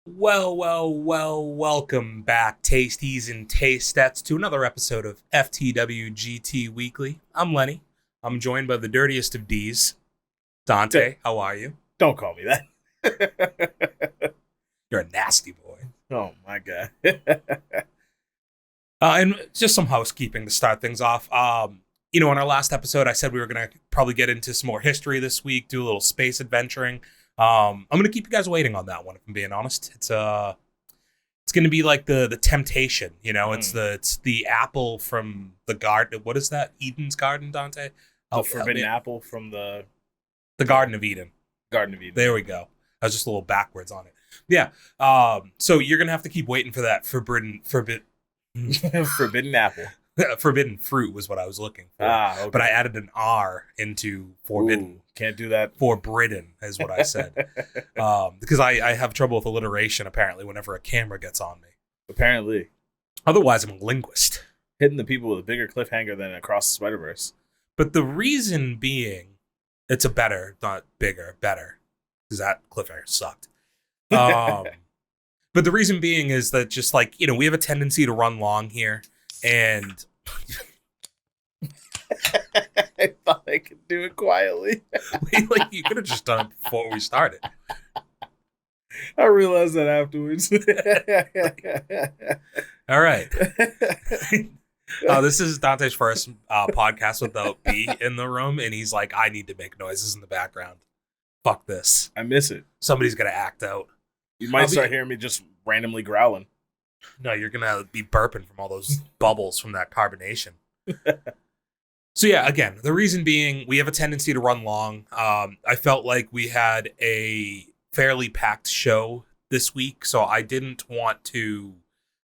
Welcome back, tasties and tastettes, to another episode of FTWGT Weekly. I'm Lenny. I'm joined by the dirtiest of D's, Dante. How are you? Don't call me that. You're a nasty boy. Oh my god. And just some housekeeping to start things off. In our last episode, I said we were going to probably get into some more history this week, do a little space adventuring. I'm going to keep you guys waiting on that one, if I'm being honest. It's going to be like the temptation, it's the apple from the garden. What is that? Eden's garden, Dante? The forbidden apple from the Garden of Eden. Garden of Eden. There we go. I was just a little backwards on it. Yeah. So you're going to have to keep waiting for that forbidden apple. Forbidden fruit was what I was looking for. Okay. But I added an R into forbidden. Ooh, can't do that. Forbidden is what I said. Because I have trouble with alliteration, apparently, whenever a camera gets on me. Apparently. Otherwise, I'm a linguist. Hitting the people with a bigger cliffhanger than Across the Spider-Verse. But the reason being, it's a better, not bigger, better. Because that cliffhanger sucked. But the reason being is that just like, we have a tendency to run long here. And I thought I could do it quietly. You could have just done it before we started. I realized that afterwards. All right. This is Dante's first podcast without B in the room, and he's like, I need to make noises in the background. Fuck this. I miss it. Somebody's going to act out. You might start hearing me just randomly growling. No, you're going to be burping from all those bubbles from that carbonation. So yeah, again, the reason being, we have a tendency to run long. I felt like we had a fairly packed show this week, so I didn't want to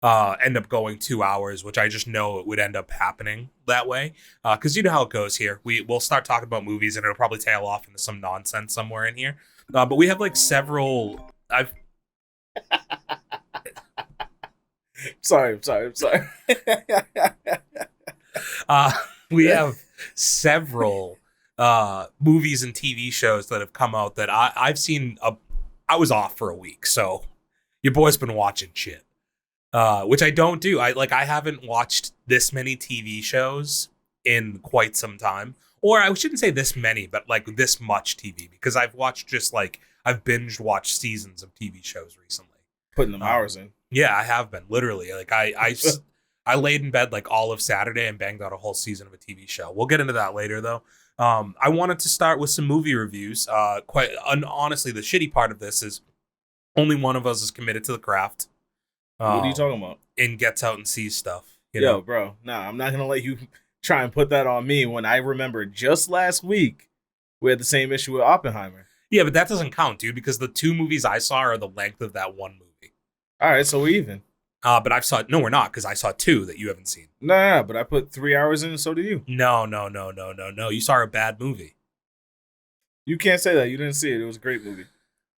end up going 2 hours, which I just know it would end up happening that way. Because you know how it goes here. We'll start talking about movies, and it'll probably tail off into some nonsense somewhere in here. But we have like several... Sorry. We have several movies and TV shows that have come out that I've seen. I was off for a week, so your boy's been watching shit, which I don't do. I haven't watched this many TV shows in quite some time, or I shouldn't say this many, but like this much TV, because I've watched I've binge watched seasons of TV shows recently. Putting them hours in. Yeah, I have been, literally. Like I laid in bed like all of Saturday and banged out a whole season of a TV show. We'll get into that later, though. I wanted to start with some movie reviews. Honestly, the shitty part of this is only one of us is committed to the craft. What are you talking about? And gets out and sees stuff. Yo, bro, I'm not gonna let you try and put that on me when I remember just last week we had the same issue with Oppenheimer. Yeah, but that doesn't count, dude, because the two movies I saw are the length of that one movie. All right, so we're even. But we're not, because I saw two that you haven't seen. Nah, but I put 3 hours in, and so did you. No. You saw a bad movie. You can't say that. You didn't see it. It was a great movie.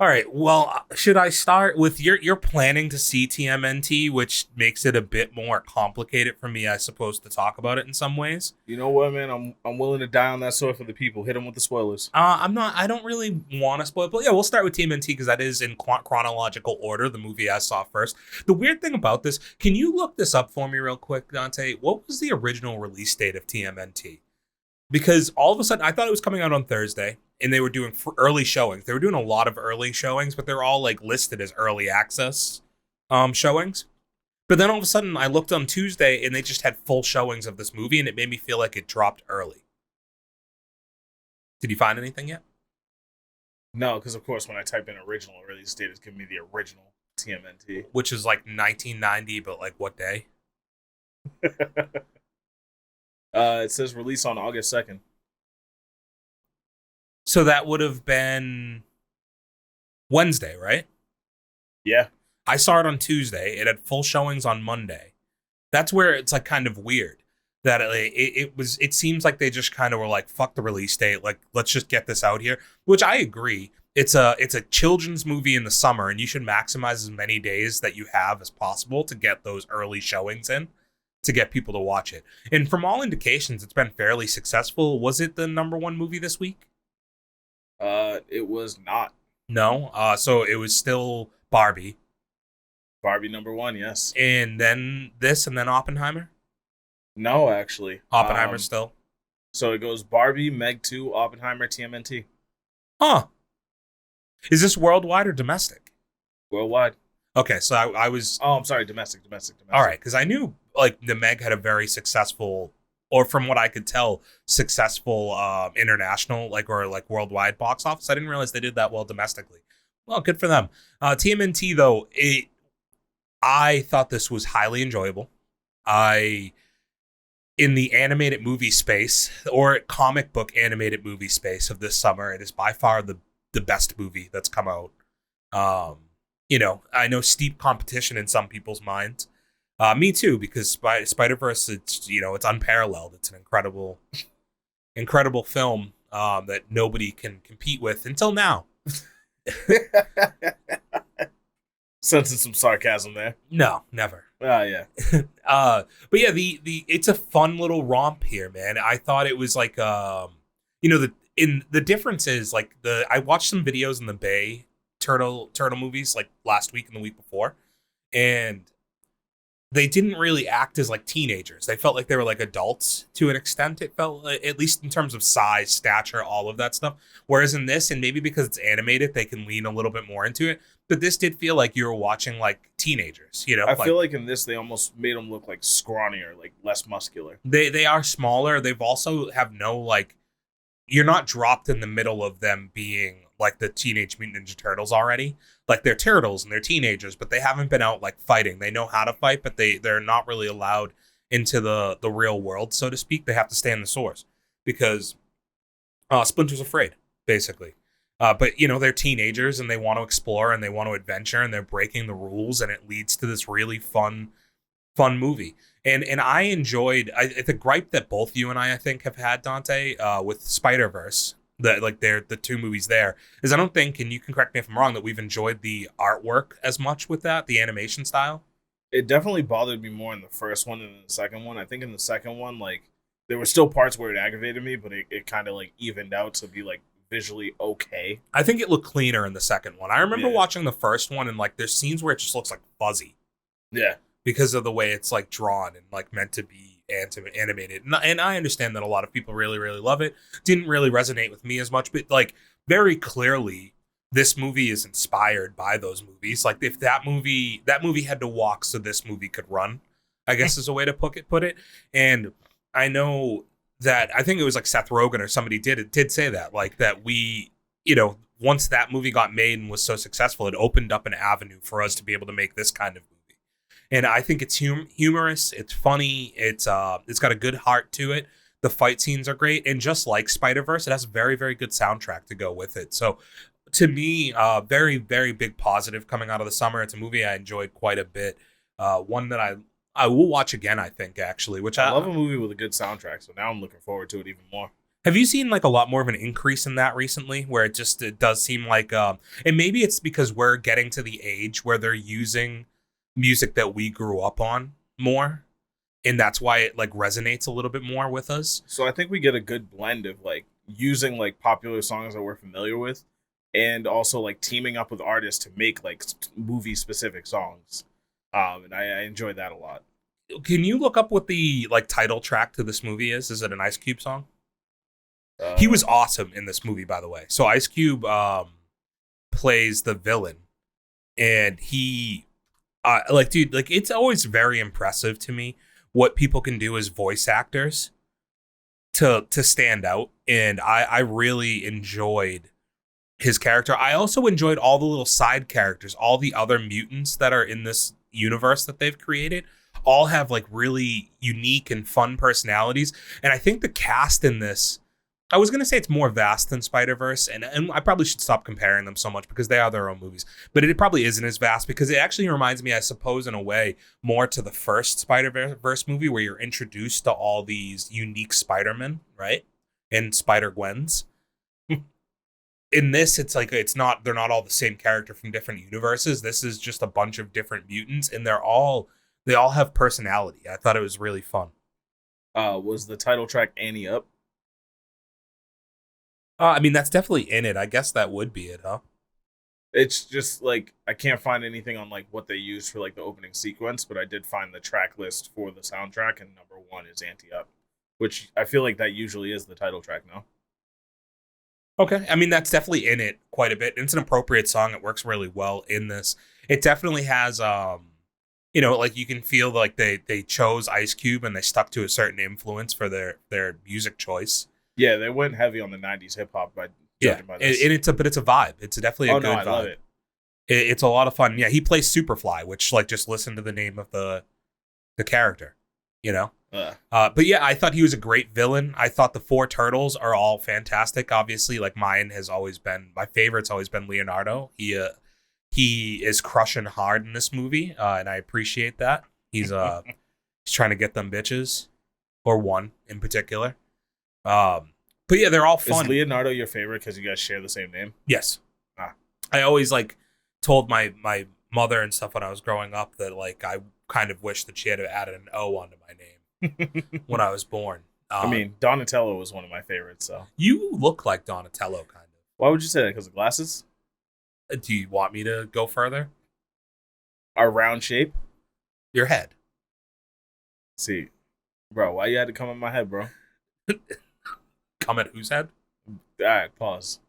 All right. Well, should I start with you're planning to see TMNT, which makes it a bit more complicated for me, I suppose, to talk about it in some ways. You know what, man? I'm willing to die on that sword for the people. Hit them with the spoilers. I'm not. I don't really want to spoil, but yeah, we'll start with TMNT because that is in chronological order. The movie I saw first. The weird thing about this, can you look this up for me real quick, Dante? What was the original release date of TMNT? Because all of a sudden, I thought it was coming out on Thursday, and they were doing early showings. They were doing a lot of early showings, but they're all like listed as early access showings. But then all of a sudden, I looked on Tuesday, and they just had full showings of this movie, and it made me feel like it dropped early. Did you find anything yet? No, because of course, when I type in original release date, it's giving me the original TMNT, which is like 1990, but like what day? It says release on August 2nd. So that would have been Wednesday, right? Yeah. I saw it on Tuesday. It had full showings on Monday. That's where it's like kind of weird that it seems like they just kind of were like, fuck the release date. Like, let's just get this out here, which I agree. It's a children's movie in the summer, and you should maximize as many days that you have as possible to get those early showings in, to get people to watch it. And from all indications, it's been fairly successful. Was it the #1 movie this week? It was not. No. So it was still Barbie. Barbie #1, yes. And then this, and then Oppenheimer. No, actually. Oppenheimer still. So it goes Barbie, Meg 2, Oppenheimer, TMNT. Huh. Is this worldwide or domestic? Worldwide. Okay, so I was. Oh, I'm sorry, domestic. All right, because I knew like the Meg had a very successful, or from what I could tell, successful international or worldwide box office. I didn't realize they did that well domestically. Well, good for them. TMNT though, I thought this was highly enjoyable. In the animated movie space or comic book animated movie space of this summer, it is by far the best movie that's come out. I know steep competition in some people's minds. Me too, because Spider-Verse, it's unparalleled. It's an incredible film that nobody can compete with until now. Sensing some sarcasm there. No, never. Yeah. But yeah, the it's a fun little romp here, man. I thought it was like the difference is I watched some videos in the Bay turtle movies like last week and the week before, and they didn't really act as like teenagers. They felt like they were like adults to an extent. It felt, at least in terms of size, stature, all of that stuff. Whereas in this, and maybe because it's animated, they can lean a little bit more into it. But this did feel like you were watching like teenagers. I feel like in this they almost made them look like scrawnier, like less muscular. They are smaller. They've also have no you're not dropped in the middle of them being like the Teenage Mutant Ninja Turtles already. Like they're turtles and they're teenagers, but they haven't been out like fighting. They know how to fight, but they're not really allowed into the real world, so to speak. They have to stay in the source because Splinter's afraid, basically. But they're teenagers and they want to explore and they want to adventure and they're breaking the rules, and it leads to this really fun movie. And I enjoyed the gripe that both you and I think have had, Dante, with Spider-Verse, they're the two movies there, is I don't think, and you can correct me if I'm wrong, that we've enjoyed the artwork as much with that, the animation style. It definitely bothered me more in the first one than in the second one. I think in the second one, there were still parts where it aggravated me, but it kind of evened out to be visually okay. I think it looked cleaner in the second one. I remember watching the first one and there's scenes where it just looks fuzzy. Yeah. Because of the way it's drawn and meant to be animated. And I understand that a lot of people really, really love it. Didn't really resonate with me as much, but very clearly this movie is inspired by those movies. If that movie had to walk so this movie could run, I guess is a way to put it. And I know that I think it was Seth Rogen or somebody did say that, that we, once that movie got made and was so successful, it opened up an avenue for us to be able to make this kind of movie. And I think it's humorous, it's funny, it's got a good heart to it. The fight scenes are great, and just like Spider-Verse, it has a very, very good soundtrack to go with it. So to me, very, very big positive coming out of the summer. It's a movie I enjoyed quite a bit. One that I will watch again, I think, actually. Which I love a movie with a good soundtrack, so now I'm looking forward to it even more. Have you seen a lot more of an increase in that recently, where it does seem and maybe it's because we're getting to the age where they're using music that we grew up on more, and that's why it resonates a little bit more with us. So I think we get a good blend of using popular songs that we're familiar with, and also teaming up with artists to make movie specific songs. And I enjoyed that a lot. Can you look up what the title track to this movie is? Is it an Ice Cube song? He was awesome in this movie, by the way. So Ice Cube plays the villain, and he it's always very impressive to me what people can do as voice actors to stand out. And I really enjoyed his character. I also enjoyed all the little side characters, all the other mutants that are in this universe that they've created, all have really unique and fun personalities. And I think the cast in this, I was going to say it's more vast than Spider-Verse, and I probably should stop comparing them so much because they are their own movies. But it probably isn't as vast because it actually reminds me, I suppose, in a way, more to the first Spider-Verse movie where you're introduced to all these unique Spider-Men, right? And Spider-Gwens. In this, it's they're not all the same character from different universes. This is just a bunch of different mutants, and they all have personality. I thought it was really fun. Was the title track Annie Up? I mean, that's definitely in it. I guess that would be it, huh? It's just like I can't find anything on like what they used for like the opening sequence, but I did find the track list for the soundtrack, and number one is Anti Up, which I feel like that usually is the title track now. Okay. I mean, that's definitely in it quite a bit. It's an appropriate song. It works really well in this. It definitely has, like you can feel like they chose Ice Cube and they stuck to a certain influence for their music choice. Yeah, they went heavy on the '90s hip hop by judging by this. And it's a vibe. It's definitely a good vibe. I love it. It's a lot of fun. Yeah, he plays Superfly, which like just listen to the name of the character, you know. But yeah, I thought he was a great villain. I thought the four turtles are all fantastic. Obviously, like my favorite's always been Leonardo. He is crushing hard in this movie, and I appreciate that. He's trying to get them bitches, or one in particular. But yeah, they're all fun. Is Leonardo your favorite because you guys share the same name? Yes. I always like told my mother and stuff when I was growing up that like I kind of wish that she had added an O onto my name. When I was born. I mean, Donatello was one of my favorites. So you look like Donatello, kind of. Why would you say that? Because of glasses? Do you want me to go further? Our round shape? Your head. See, bro, why you had to come in my head, bro? Come at whose head? All right, pause.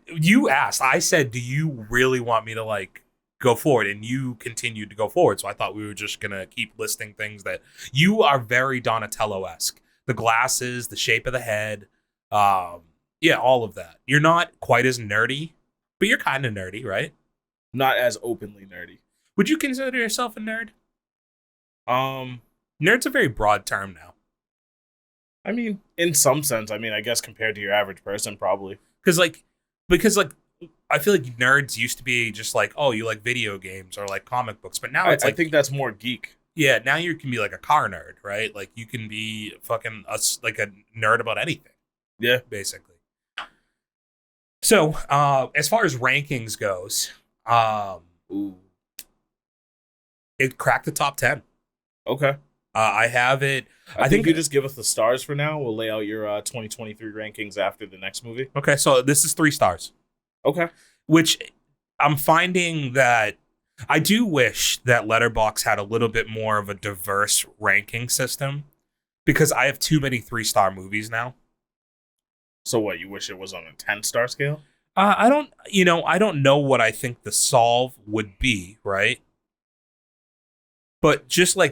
You asked. I said, do you really want me to like go forward, and you continued to go forward, so I thought we were just gonna keep listing things that you are very Donatello-esque. The glasses, the shape of the head, all of that. You're not quite as nerdy, but you're kind of nerdy, right? Not as openly nerdy. Would you consider yourself a nerd? Nerd's a very broad term now. I mean, in some sense, I guess compared to your average person, probably. Because I feel like nerds used to be just like, oh, you like video games or like comic books, but now I think that's more geek. Yeah, now you can be like a car nerd, right? Like you can be fucking like a nerd about anything. Yeah, basically. So, as far as rankings goes, it cracked the top 10. Okay. I have it. I think you just give us the stars for now. We'll lay out your 2023 rankings after the next movie. Okay, so this is 3 stars. Okay. Which I'm finding that I do wish that Letterboxd had a little bit more of a diverse ranking system, because I have too many 3-star movies now. So what, you wish it was on a 10-star scale? I don't know what I think the solve would be, right? But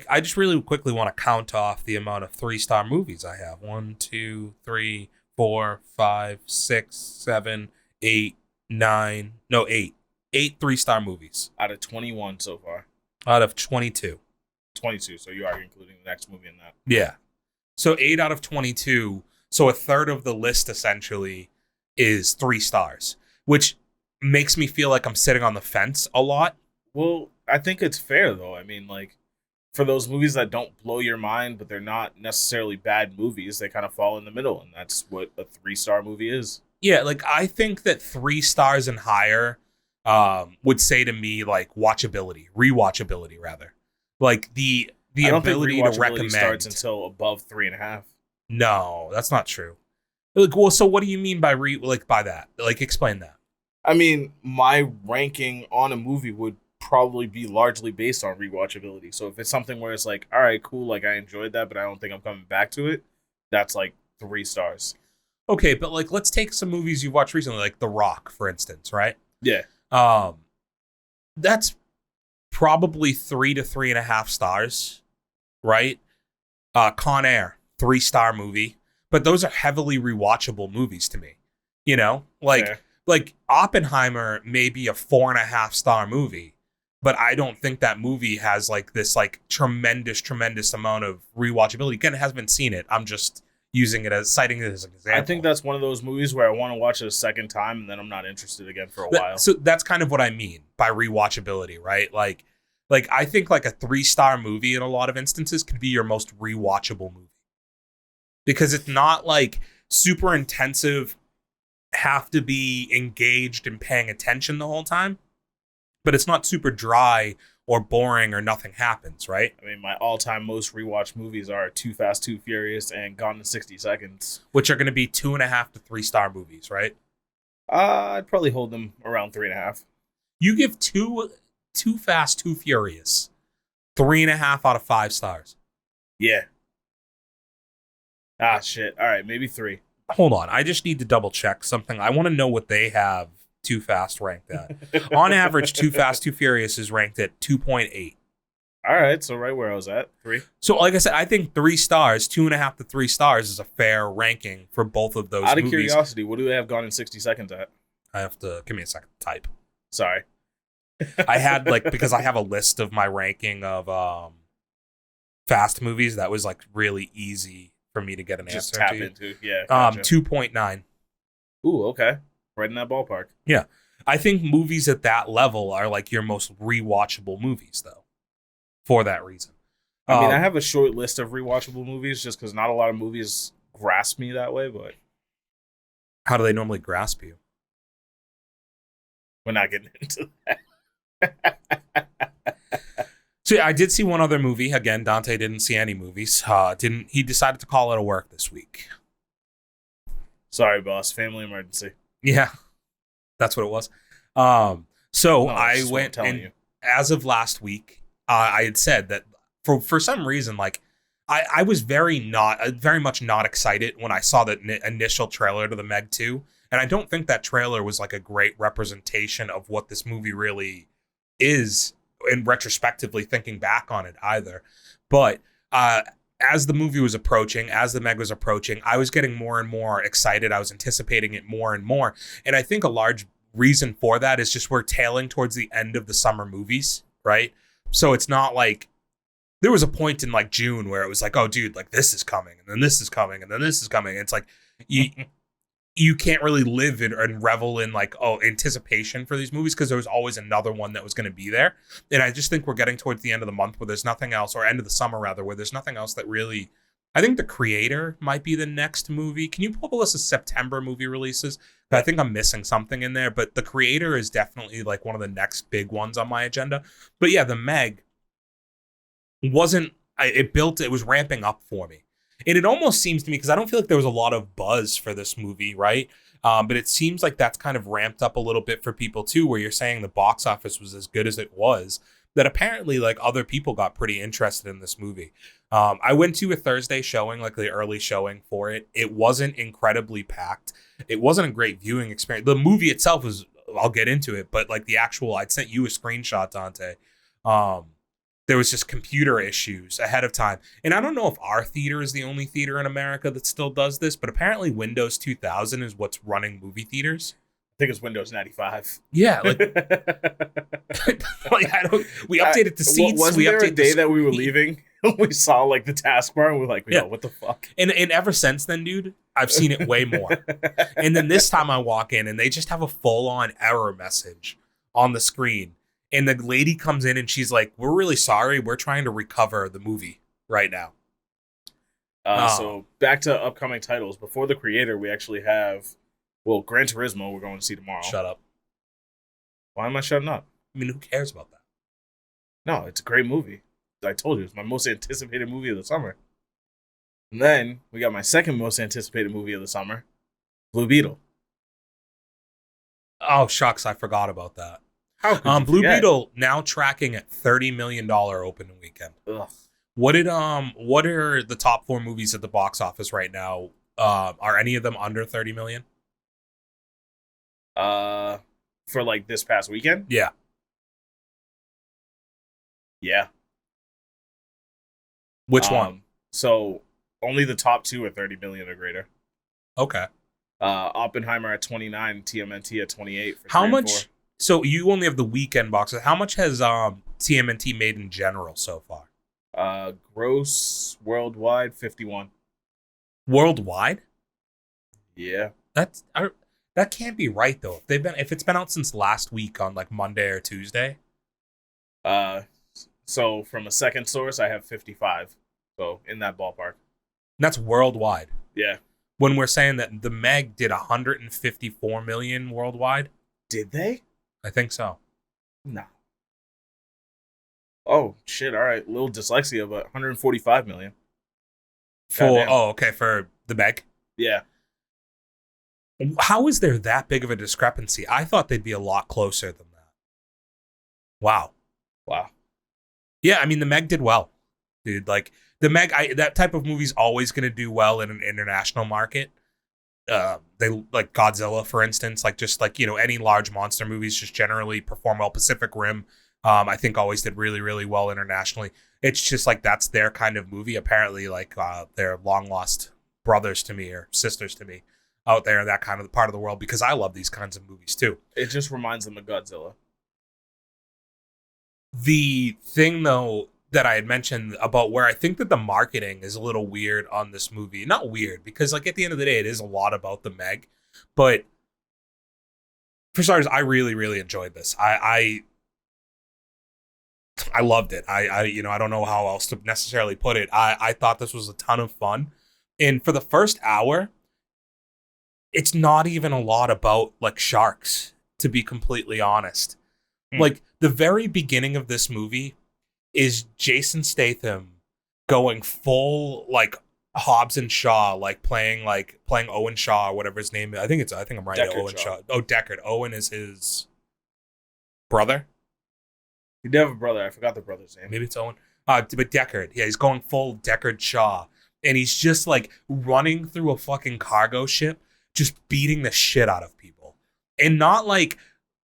I just really quickly want to count off the amount of 3-star movies I have. 1, 2, 3, 4, 5, 6, 7, 8, 9. No, 8. 8 3-star movies. Out of 21 so far. Out of 22. 22, so you are including the next movie in that. Yeah. So 8 out of 22. So a third of the list essentially is 3 stars, which makes me feel like I'm sitting on the fence a lot. Well, I think it's fair, though. I mean, like, for those movies that don't blow your mind, but they're not necessarily bad movies, they kind of fall in the middle, and that's what a 3-star movie is. Yeah, like, I think that 3 stars and higher would say to me, like, rewatchability, rather. Like, the ability to recommend starts until above 3.5. No, that's not true. Like, well, so what do you mean by by that? Like, explain that. I mean, my ranking on a movie would probably be largely based on rewatchability. So if it's something where it's like, all right, cool, like I enjoyed that, but I don't think I'm coming back to it, that's like 3 stars. Okay, but like let's take some movies you've watched recently, like The Rock, for instance, right? Yeah. That's probably 3 to 3.5 stars, right? Con Air, 3-star movie, but those are heavily rewatchable movies to me. You know, like Oppenheimer may be a 4.5-star movie, but I don't think that movie has like this like tremendous amount of rewatchability. Again, I haven't seen it. I'm just citing it as an example. I think that's one of those movies where I want to watch it a second time and then I'm not interested again for a while. So that's kind of what I mean by rewatchability, right? Like I think like a 3-star movie in a lot of instances could be your most rewatchable movie, because it's not like super intensive, have to be engaged and paying attention the whole time, but it's not super dry or boring or nothing happens, right? I mean, my all-time most rewatched movies are Too Fast, Too Furious and Gone in 60 Seconds. Which are going to be 2.5 to 3-star movies, right? I'd probably hold them around 3.5. You give Too Fast, Too Furious 3.5 out of 5 stars. Yeah. Ah, shit. All right, maybe 3. Hold on, I just need to double check something. I want to know what they have Too Fast ranked at. On average, Too Fast, Too Furious is ranked at 2.8. All right, so right where I was at, 3. So, like I said, I think 3 stars, 2.5 to 3 stars is a fair ranking for both of those Out of movies. curiosity, what do they have Gone in 60 Seconds at? I have to give me a second to type. Sorry. I had because I have a list of my ranking of fast movies that was like really easy for me to get an Just answer tap to. into. Yeah. Gotcha. 2.9. Ooh, okay. Right in that ballpark. Yeah. I think movies at that level are like your most rewatchable movies, though, for that reason. I mean, I have a short list of rewatchable movies just because not a lot of movies grasp me that way, but How do they normally grasp you? we're not getting into that. So yeah, I did see one other movie. Again, Dante didn't see any movies. He decided to call out of work this week. Sorry, boss. Family emergency. Yeah, that's what it was. So I went and you. As of last week, I had said that for some reason, like I was very much not excited when I saw the initial trailer to the Meg 2, and I don't think that trailer was like a great representation of what this movie really is. And retrospectively thinking back on it either, but as the movie was approaching, as the Meg was approaching, I was getting more and more excited. I was anticipating it more and more, and I think a large reason for that is just we're tailing towards the end of the summer movies, right? So it's not like there was a point in like June where it was like, oh dude, like this is coming, and then this is coming, and then this is coming. It's like you can't really live and revel in like anticipation for these movies because there was always another one that was going to be there. And I just think we're getting towards the end of the month where there's nothing else, or end of the summer rather, where there's nothing else that really. I think The Creator might be the next movie. Can you pull up a list of September movie releases? I think I'm missing something in there, but The Creator is definitely like one of the next big ones on my agenda. But yeah, the Meg it was ramping up for me. And it almost seems to me, because I don't feel like there was a lot of buzz for this movie, right? But it seems like that's kind of ramped up a little bit for people too, where you're saying the box office was as good as it was, that apparently like other people got pretty interested in this movie. I went to a Thursday showing, like the early showing for it. It wasn't incredibly packed. It wasn't a great viewing experience. The movie itself was, I'll get into it, but like I'd sent you a screenshot, Dante. There was just computer issues ahead of time. And I don't know if our theater is the only theater in America that still does this, but apparently Windows 2000 is what's running movie theaters. I think it's Windows 95. Yeah, like, we updated the seats. Wasn't we there updated a day that we were leaving? We saw like the taskbar and we're like, yo, what the fuck? And ever since then, dude, I've seen it way more. And then this time I walk in and they just have a full-on error message on the screen. And the lady comes in and she's like, we're really sorry. We're trying to recover the movie right now. So back to upcoming titles. Before The Creator, we actually have, Gran Turismo we're going to see tomorrow. Shut up. Why am I shutting up? I mean, who cares about that? No, it's a great movie. I told you, it's my most anticipated movie of the summer. And then we got my second most anticipated movie of the summer, Blue Beetle. Oh, shucks. I forgot about that. How could you Blue forget? Beetle now tracking at $30 million opening weekend. Ugh. What are the top 4 movies at the box office right now? Are any of them under 30 million? For like this past weekend? Yeah. Yeah. Which one? So only the top 2 are 30 million or greater. Okay. Oppenheimer at 29, TMNT at 28. For How 3 and much? 4. So you only have the weekend boxes. How much has TMNT made in general so far? Gross worldwide 51. Worldwide? Yeah. That can't be right though. If it's been out since last week on like Monday or Tuesday. So from a second source, I have 55. So in that ballpark. That's worldwide. Yeah. When we're saying that the Meg did 154 million worldwide. Did they? I think so. No. Oh shit! All right, little dyslexia, but 145 million. For Goddamn. okay, for the Meg. Yeah. How is there that big of a discrepancy? I thought they'd be a lot closer than that. Wow. Wow. Yeah, I mean, the Meg did well, dude. Like, the Meg, that type of movie's always going to do well in an international market. They like Godzilla, for instance, like just like, any large monster movies just generally perform well. Pacific Rim, I think always did really, really well internationally. It's just like that's their kind of movie. Apparently, like they're long lost brothers to me or sisters to me out there in that kind of part of the world because I love these kinds of movies too. It just reminds them of Godzilla. The thing though that I had mentioned about where I think that the marketing is a little weird on this movie, not weird because like at the end of the day, it is a lot about the Meg, but for starters, I really, really enjoyed this. I loved it. I don't know how else to necessarily put it. I thought this was a ton of fun. And for the first hour, it's not even a lot about like sharks, to be completely honest. Like the very beginning of this movie is Jason Statham going full like Hobbs and Shaw, like playing Owen Shaw or whatever his name is. I think I'm right. Deckard Owen Shaw. Shaw. Oh, Deckard. Owen is his brother. He did have a brother. I forgot the brother's name. Maybe it's Owen. But Deckard. Yeah, he's going full Deckard Shaw. And he's just like running through a fucking cargo ship, just beating the shit out of people. And not like,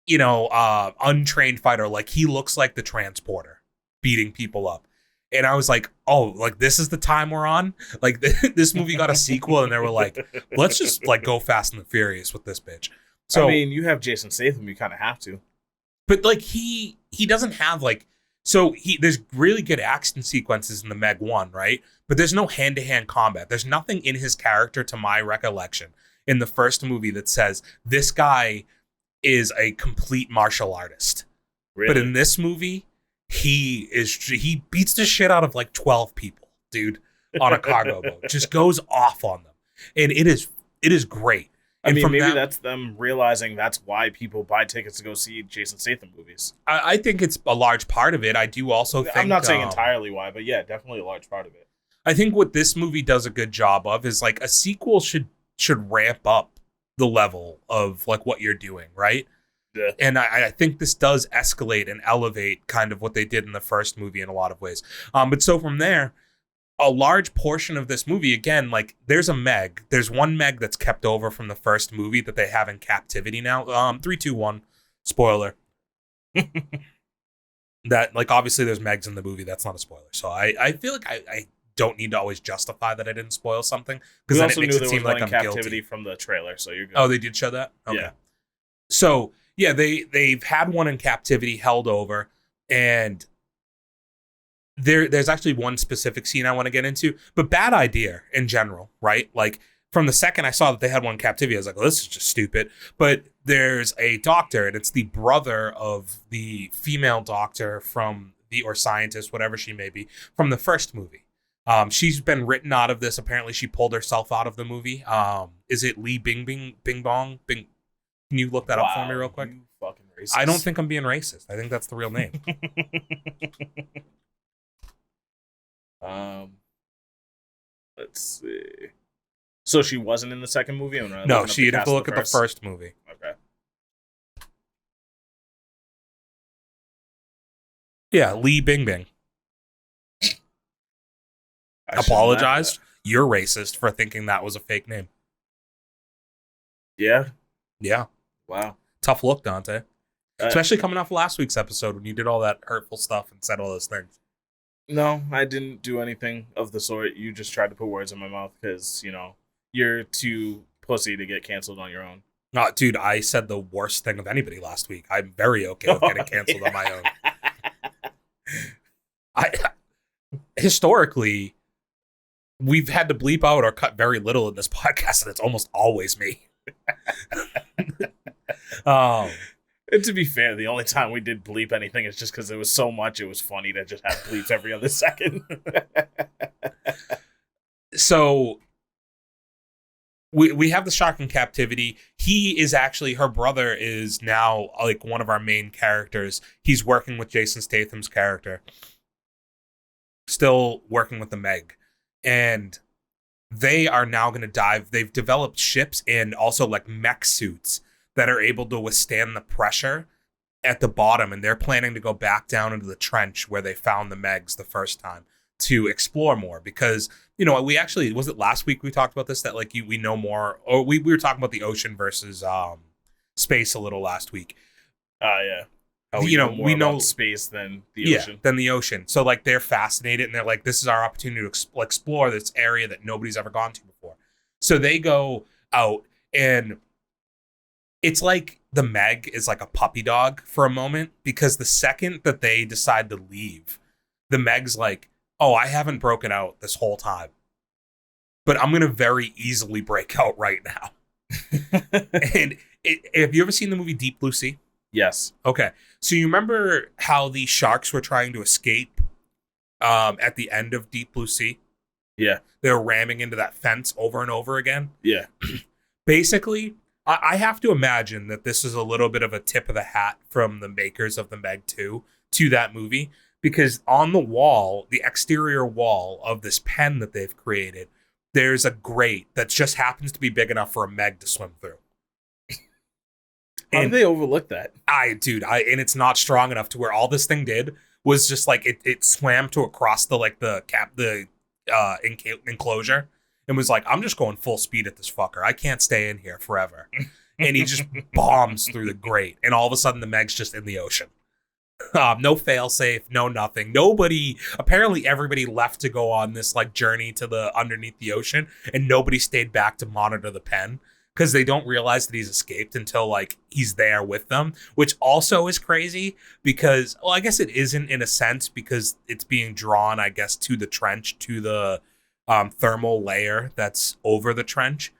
untrained fighter. Like he looks like the transporter beating people up. And I was like, oh, like this is the time we're on. Like this movie got a sequel and they were like, let's just like go Fast and the Furious with this bitch. So I mean, you have Jason Statham, you kind of have to. But like he doesn't have like, so there's really good action sequences in the Meg 1, right? But there's no hand-to-hand combat. There's nothing in his character, to my recollection, in the first movie that says this guy is a complete martial artist. Really? But in this movie, he beats the shit out of like 12 people, dude, on a cargo boat. Just goes off on them. And it is great. I mean, maybe that's them realizing that's why people buy tickets to go see Jason Statham movies. I think it's a large part of it. I do also think... I'm not saying entirely why, but yeah, definitely a large part of it. I think what this movie does a good job of is like a sequel should ramp up the level of like what you're doing, right? Yeah. And I think this does escalate and elevate kind of what they did in the first movie in a lot of ways. But so from there, a large portion of this movie, again, like there's a Meg. There's one Meg that's kept over from the first movie that they have in captivity now. 3, 2, 1, spoiler. That like obviously there's Megs in the movie. That's not a spoiler. So I feel like I don't need to always justify that I didn't spoil something because then it makes it seem like I'm captivity guilty. From the trailer, so you're good. Oh, they did show that? Okay. Yeah. So yeah, they've had one in captivity held over, and there's actually one specific scene I want to get into, but bad idea in general, right? Like from the second I saw that they had one in captivity, I was like, oh, this is just stupid. But there's a doctor, and it's the brother of the female doctor or scientist, whatever she may be, from the first movie. She's been written out of this. Apparently, she pulled herself out of the movie. Is it Lee Bing Bong? Bing? Can you look that up for me real quick? You fucking racist. I don't think I'm being racist. I think that's the real name. Let's see. So she wasn't in the second movie? No, she didn't have to look at the first movie. Okay. Yeah, Lee Bing. Apologized. You're racist for thinking that was a fake name. Yeah. Yeah. Wow. Tough look, Dante. Especially coming off last week's episode when you did all that hurtful stuff and said all those things. No, I didn't do anything of the sort. You just tried to put words in my mouth because, you're too pussy to get canceled on your own. No, dude, I said the worst thing of anybody last week. I'm very okay with getting canceled on my own. Historically, we've had to bleep out or cut very little in this podcast, and it's almost always me. And to be fair, the only time we did bleep anything is just because it was so much, it was funny to just have bleeps every other second. So we have the shark in captivity. He is actually, her brother is now like one of our main characters. He's working with Jason Statham's character. Still working with the Meg. And they are now going to dive. They've developed ships and also like mech suits that are able to withstand the pressure at the bottom, and they're planning to go back down into the trench where they found the Megs the first time to explore more. Because we actually, was it last week we talked about this, that like we know more, or we were talking about the ocean versus space a little last week. Yeah. How we know more about space than the ocean. Than the ocean. So like they're fascinated, and they're like, this is our opportunity to explore this area that nobody's ever gone to before. So they go out, and it's like the Meg is like a puppy dog for a moment, because the second that they decide to leave, the Meg's like, oh, I haven't broken out this whole time, but I'm going to very easily break out right now. And have you ever seen the movie Deep Blue Sea? Yes. Okay. So you remember how the sharks were trying to escape at the end of Deep Blue Sea? Yeah. They were ramming into that fence over and over again. Yeah. Basically, I have to imagine that this is a little bit of a tip of the hat from the makers of the Meg 2 to that movie, because on the wall, the exterior wall of this pen that they've created, there's a grate that just happens to be big enough for a Meg to swim through. How did they overlook that? And it's not strong enough to where all this thing did was just like it swam to across the enclosure, and was like, I'm just going full speed at this fucker. I can't stay in here forever. And he just bombs through the grate, and all of a sudden the Meg's just in the ocean. No failsafe, no nothing. Apparently everybody left to go on this like journey to the underneath the ocean, and nobody stayed back to monitor the pen, because they don't realize that he's escaped until like he's there with them, which also is crazy because, well, I guess it isn't in a sense, because it's being drawn, I guess, to the trench, to the thermal layer that's over the trench.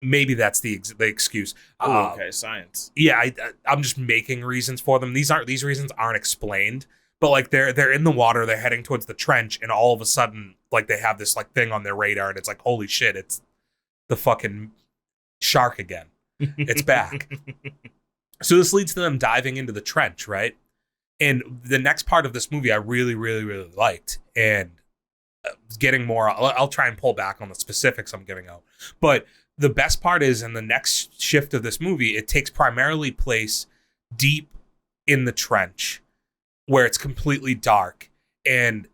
Maybe that's the excuse. Okay, science. Yeah, I'm just making reasons for them. These reasons aren't explained, but like they're in the water, they're heading towards the trench, and all of a sudden, like they have this like thing on their radar, and it's like, holy shit, it's the fucking shark again. It's back. So this leads to them diving into the trench, right? And the next part of this movie I really, really, really liked, and getting more, I'll try and pull back on the specifics I'm giving out. But the best part is, in the next shift of this movie, it takes primarily place deep in the trench, where it's completely dark, and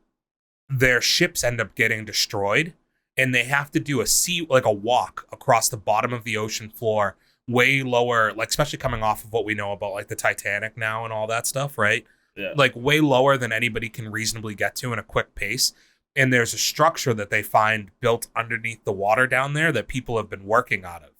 their ships end up getting destroyed, and they have to do a walk across the bottom of the ocean floor, way lower, like especially coming off of what we know about like the Titanic now and all that stuff, right? Yeah. Like way lower than anybody can reasonably get to in a quick pace. And there's a structure that they find built underneath the water down there that people have been working out of.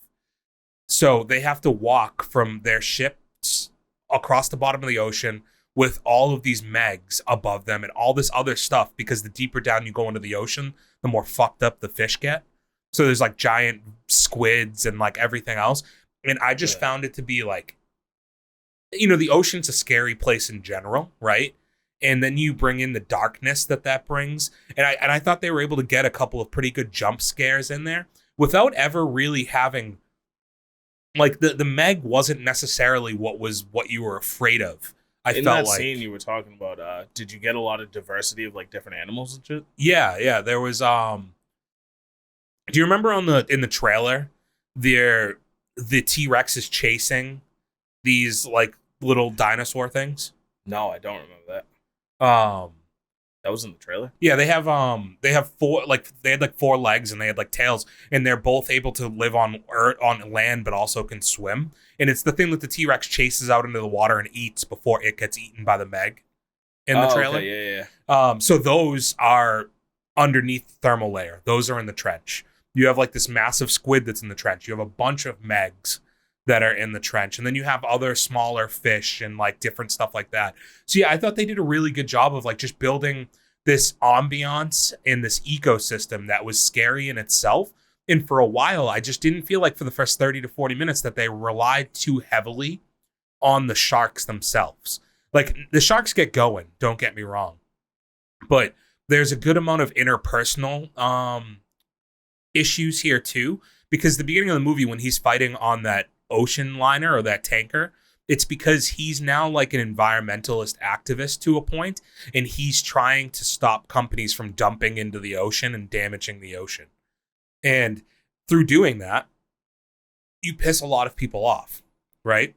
So they have to walk from their ships across the bottom of the ocean with all of these Megs above them and all this other stuff, because the deeper down you go into the ocean, the more fucked up the fish get. So there's like giant squids and like everything else. And I just found it to be like, the ocean's a scary place in general, right? And then you bring in the darkness that brings. And I thought they were able to get a couple of pretty good jump scares in there without ever really having, like, the Meg wasn't necessarily what you were afraid of. In that scene you were talking about, did you get a lot of diversity of like different animals and shit? Yeah. There was do you remember in the trailer the T-Rex is chasing these like little dinosaur things? No, I don't remember that. That was in the trailer? Yeah, they have four, like they had like four legs and they had like tails, and they're both able to live on land but also can swim. And it's the thing that the T-Rex chases out into the water and eats before it gets eaten by the Meg in the trailer. Okay, yeah. So those are underneath the thermal layer. Those are in the trench. You have like this massive squid that's in the trench. You have a bunch of Megs that are in the trench. And then you have other smaller fish and like different stuff like that. So yeah, I thought they did a really good job of like just building this ambiance in this ecosystem that was scary in itself. And for a while, I just didn't feel like for the first 30 to 40 minutes that they relied too heavily on the sharks themselves. Like the sharks get going, don't get me wrong. But there's a good amount of interpersonal issues here too. Because the beginning of the movie, when he's fighting on that ocean liner or that tanker, it's because he's now like an environmentalist activist to a point, and he's trying to stop companies from dumping into the ocean and damaging the ocean. And through doing that, you piss a lot of people off, right?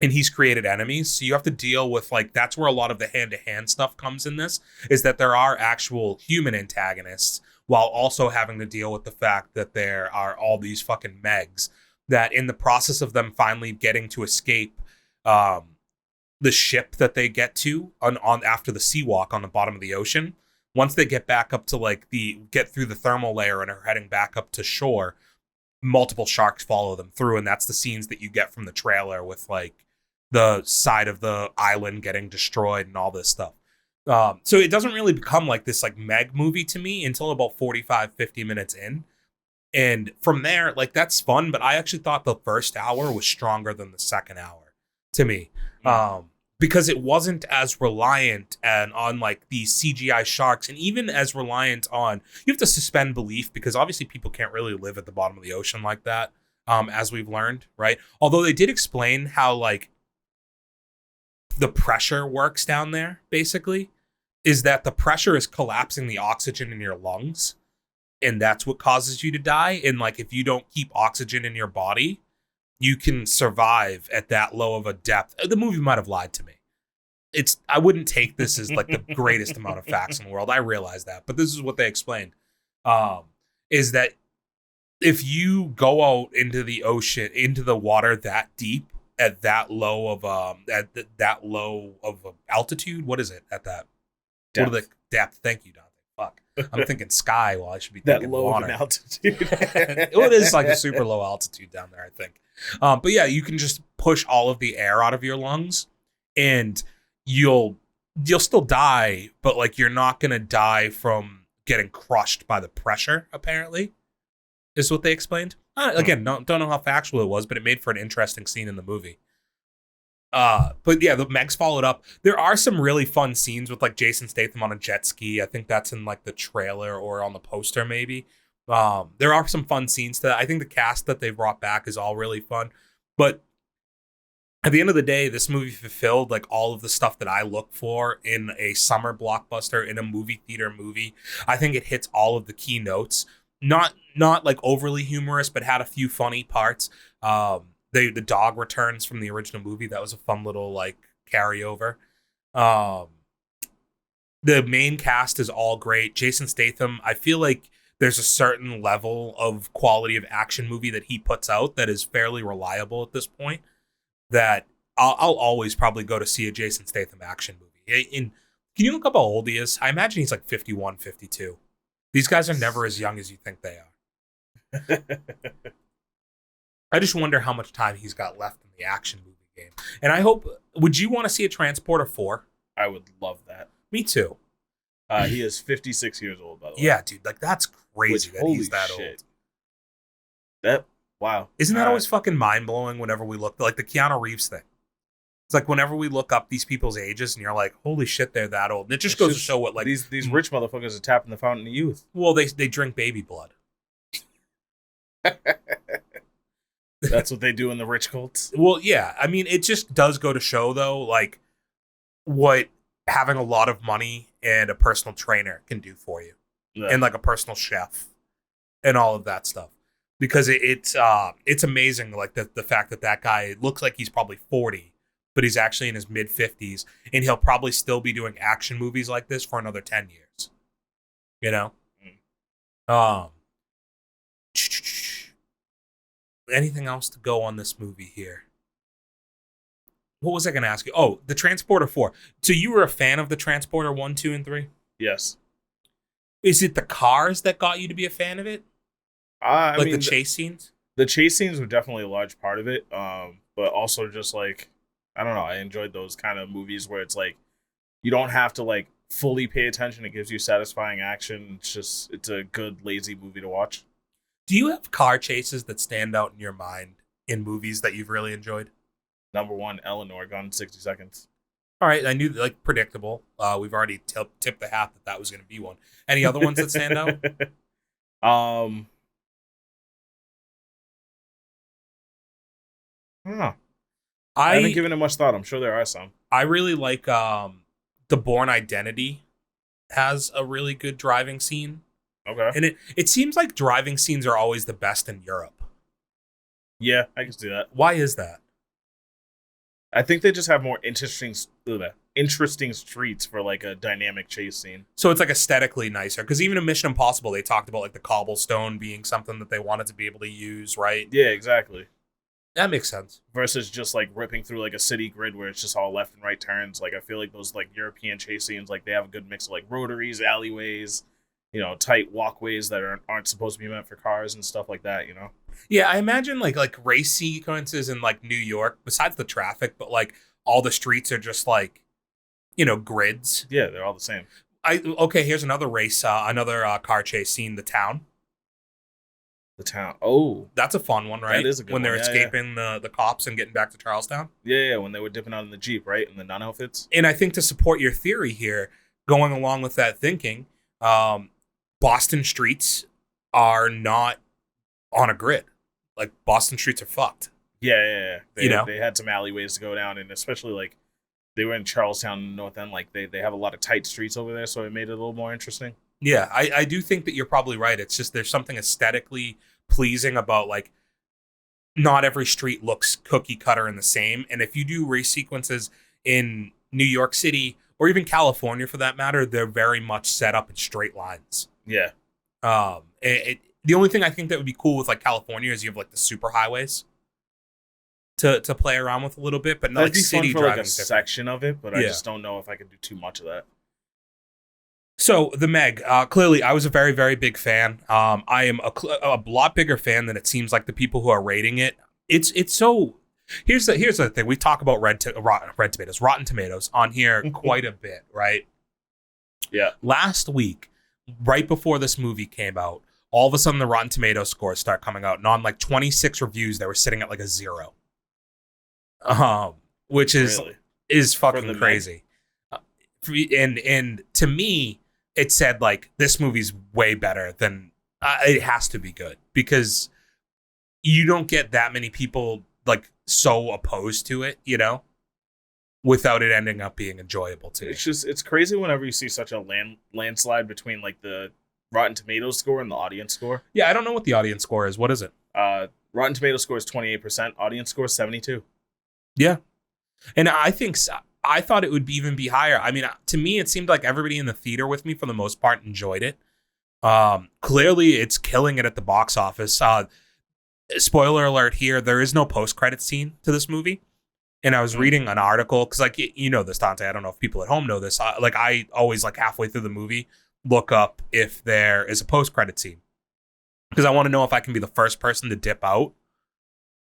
And he's created enemies, so you have to deal with, like, that's where a lot of the hand-to-hand stuff comes in this, is that there are actual human antagonists while also having to deal with the fact that there are all these fucking Megs that, in the process of them finally getting to escape the ship that they get to on after the sea walk on the bottom of the ocean, once they get back up to, like, get through the thermal layer and are heading back up to shore, multiple sharks follow them through, and that's the scenes that you get from the trailer with, like, the side of the island getting destroyed and all this stuff. So it doesn't really become like this, like, Meg movie to me until about 45-50 minutes in. And from there, like, that's fun, but I actually thought the first hour was stronger than the second hour to me. Because it wasn't as reliant on like these CGI sharks, and even as reliant on, you have to suspend belief because obviously people can't really live at the bottom of the ocean like that, as we've learned, right? Although they did explain how, like, the pressure works down there, basically, is that the pressure is collapsing the oxygen in your lungs, and that's what causes you to die. And, like, if you don't keep oxygen in your body, you can survive at that low of a depth. The movie might have lied to me. I wouldn't take this as, like, the greatest amount of facts in the world. I realize that, but this is what they explained. Is that if you go out into the ocean, into the water that deep, at that low of altitude, what is it at that? Depth. What are the depth? Thank you, Dante. Fuck, I'm thinking sky while I should be thinking That low water. of an altitude. It is like a super low altitude down there, I think. But yeah, you can just push all of the air out of your lungs, and you'll still die, but, like, you're not gonna die from getting crushed by the pressure. Apparently, is what they explained. Again, don't know how factual it was, but it made for an interesting scene in the movie. But yeah, the Megs followed up. There are some really fun scenes with, like, Jason Statham on a jet ski. I think that's in, like, the trailer or on the poster, maybe. There are some fun scenes to that. I think the cast that they brought back is all really fun. But at the end of the day, this movie fulfilled, like, all of the stuff that I look for in a summer blockbuster, in a movie theater movie. I think it hits all of the key notes. Not like overly humorous, but had a few funny parts. The dog returns from the original movie. That was a fun little, like, carryover. The main cast is all great. Jason Statham, I feel like there's a certain level of quality of action movie that he puts out that is fairly reliable at this point, that I'll always probably go to see a Jason Statham action movie. Can you look up how old he is? I imagine he's like 51, 52. These guys are never as young as you think they are. I just wonder how much time he's got left in the action movie game. And I hope, would you want to see a Transporter 4? I would love that. Me too. He is 56 years old, by the way. Yeah, dude, like, that's crazy that he's that old. Wow. Isn't that always fucking mind-blowing whenever we look, like, the Keanu Reeves thing? It's like whenever we look up these people's ages and you're like, holy shit, they're that old. And it just goes to show what, like, these rich motherfuckers are tapping the fountain of youth. Well, they drink baby blood. That's what they do in the rich cults. Well, yeah. I mean, it just does go to show, though, like, what having a lot of money and a personal trainer can do for you. Yeah. And, like, a personal chef and all of that stuff. Because it's amazing, like, the fact that guy looks like he's probably 40, but he's actually in his mid-50s, and he'll probably still be doing action movies like this for another 10 years. You know? Anything else to go on this movie here? What was I going to ask you? Oh, the Transporter 4. So you were a fan of the Transporter 1, 2, and 3? Yes. Is it the cars that got you to be a fan of it? I mean, the chase scenes? The chase scenes were definitely a large part of it. But also just, like, I don't know, I enjoyed those kind of movies where it's like you don't have to, like, fully pay attention. It gives you satisfying action. It's a good, lazy movie to watch. Do you have car chases that stand out in your mind in movies that you've really enjoyed? Number 1, Eleanor, Gone in 60 Seconds. All right, I knew, like, predictable. We've already tipped the hat that was going to be one. Any other ones that stand out? Huh. I haven't given it much thought. I'm sure there are some. I really like The Bourne Identity has a really good driving scene Okay. And it seems like driving scenes are always the best in Europe. Yeah, I can see that. Why is that? I think they just have more interesting streets for like a dynamic chase scene. So it's like aesthetically nicer. Because even in Mission Impossible, they talked about like the cobblestone being something that they wanted to be able to use, right? Yeah, exactly. That makes sense. Versus just like ripping through like a city grid where it's just all left and right turns. Like I feel like those like European chase scenes, like they have a good mix of like rotaries, alleyways, tight walkways that aren't supposed to be meant for cars and stuff like that. Yeah, I imagine like race sequences in like New York, besides the traffic, but like all the streets are just like, grids. Yeah, they're all the same. Okay, here's another race, another car chase scene, The Town. The Town. Oh, that's a fun one, right? That is a good when one. they're escaping the cops and getting back to Charlestown. Yeah, when they were dipping out in the Jeep, right? In the nun outfits. And I think to support your theory here, going along with that thinking, Boston streets are not on a grid. Like Boston streets are fucked. Yeah. They had some alleyways to go down, and especially like they were in Charlestown in the North End. Like they have a lot of tight streets over there, so it made it a little more interesting. Yeah, I do think that you're probably right. It's just there's something aesthetically pleasing about like not every street looks cookie cutter and the same. And if you do race sequences in New York City or even California for that matter, they're very much set up in straight lines. Yeah. The only thing I think that would be cool with like California is you have like the super highways to play around with a little bit, but not That'd like be city fun for like a driving section of it, but I just don't know if I could do too much of that. So the Meg, clearly I was a very, very big fan. I am a lot bigger fan than it seems like the people who are rating it. It's so. Here's the thing. We talk about Rotten Tomatoes on here quite a bit, right? Yeah. Last week, right before this movie came out, all of a sudden the Rotten Tomatoes scores start coming out, and on like 26 reviews, they were sitting at like a 0. Which is fucking crazy. And to me, it said like this movie's way better than it has to be good, because you don't get that many people like so opposed to it, without it ending up being enjoyable too. It's crazy whenever you see such a landslide between like the Rotten Tomatoes score and the audience score. Yeah, I don't know what the audience score is. What is it? Rotten Tomatoes score is 28%. Audience score is 72%. Yeah, and I thought it would even be higher. I mean, to me, it seemed like everybody in the theater with me, for the most part, enjoyed it. Clearly, it's killing it at the box office. Spoiler alert here, there is no post-credit scene to this movie. And I was reading an article, because, like, this, Dante. I don't know if people at home know this. I always, like, halfway through the movie, look up if there is a post-credit scene. Because I want to know if I can be the first person to dip out,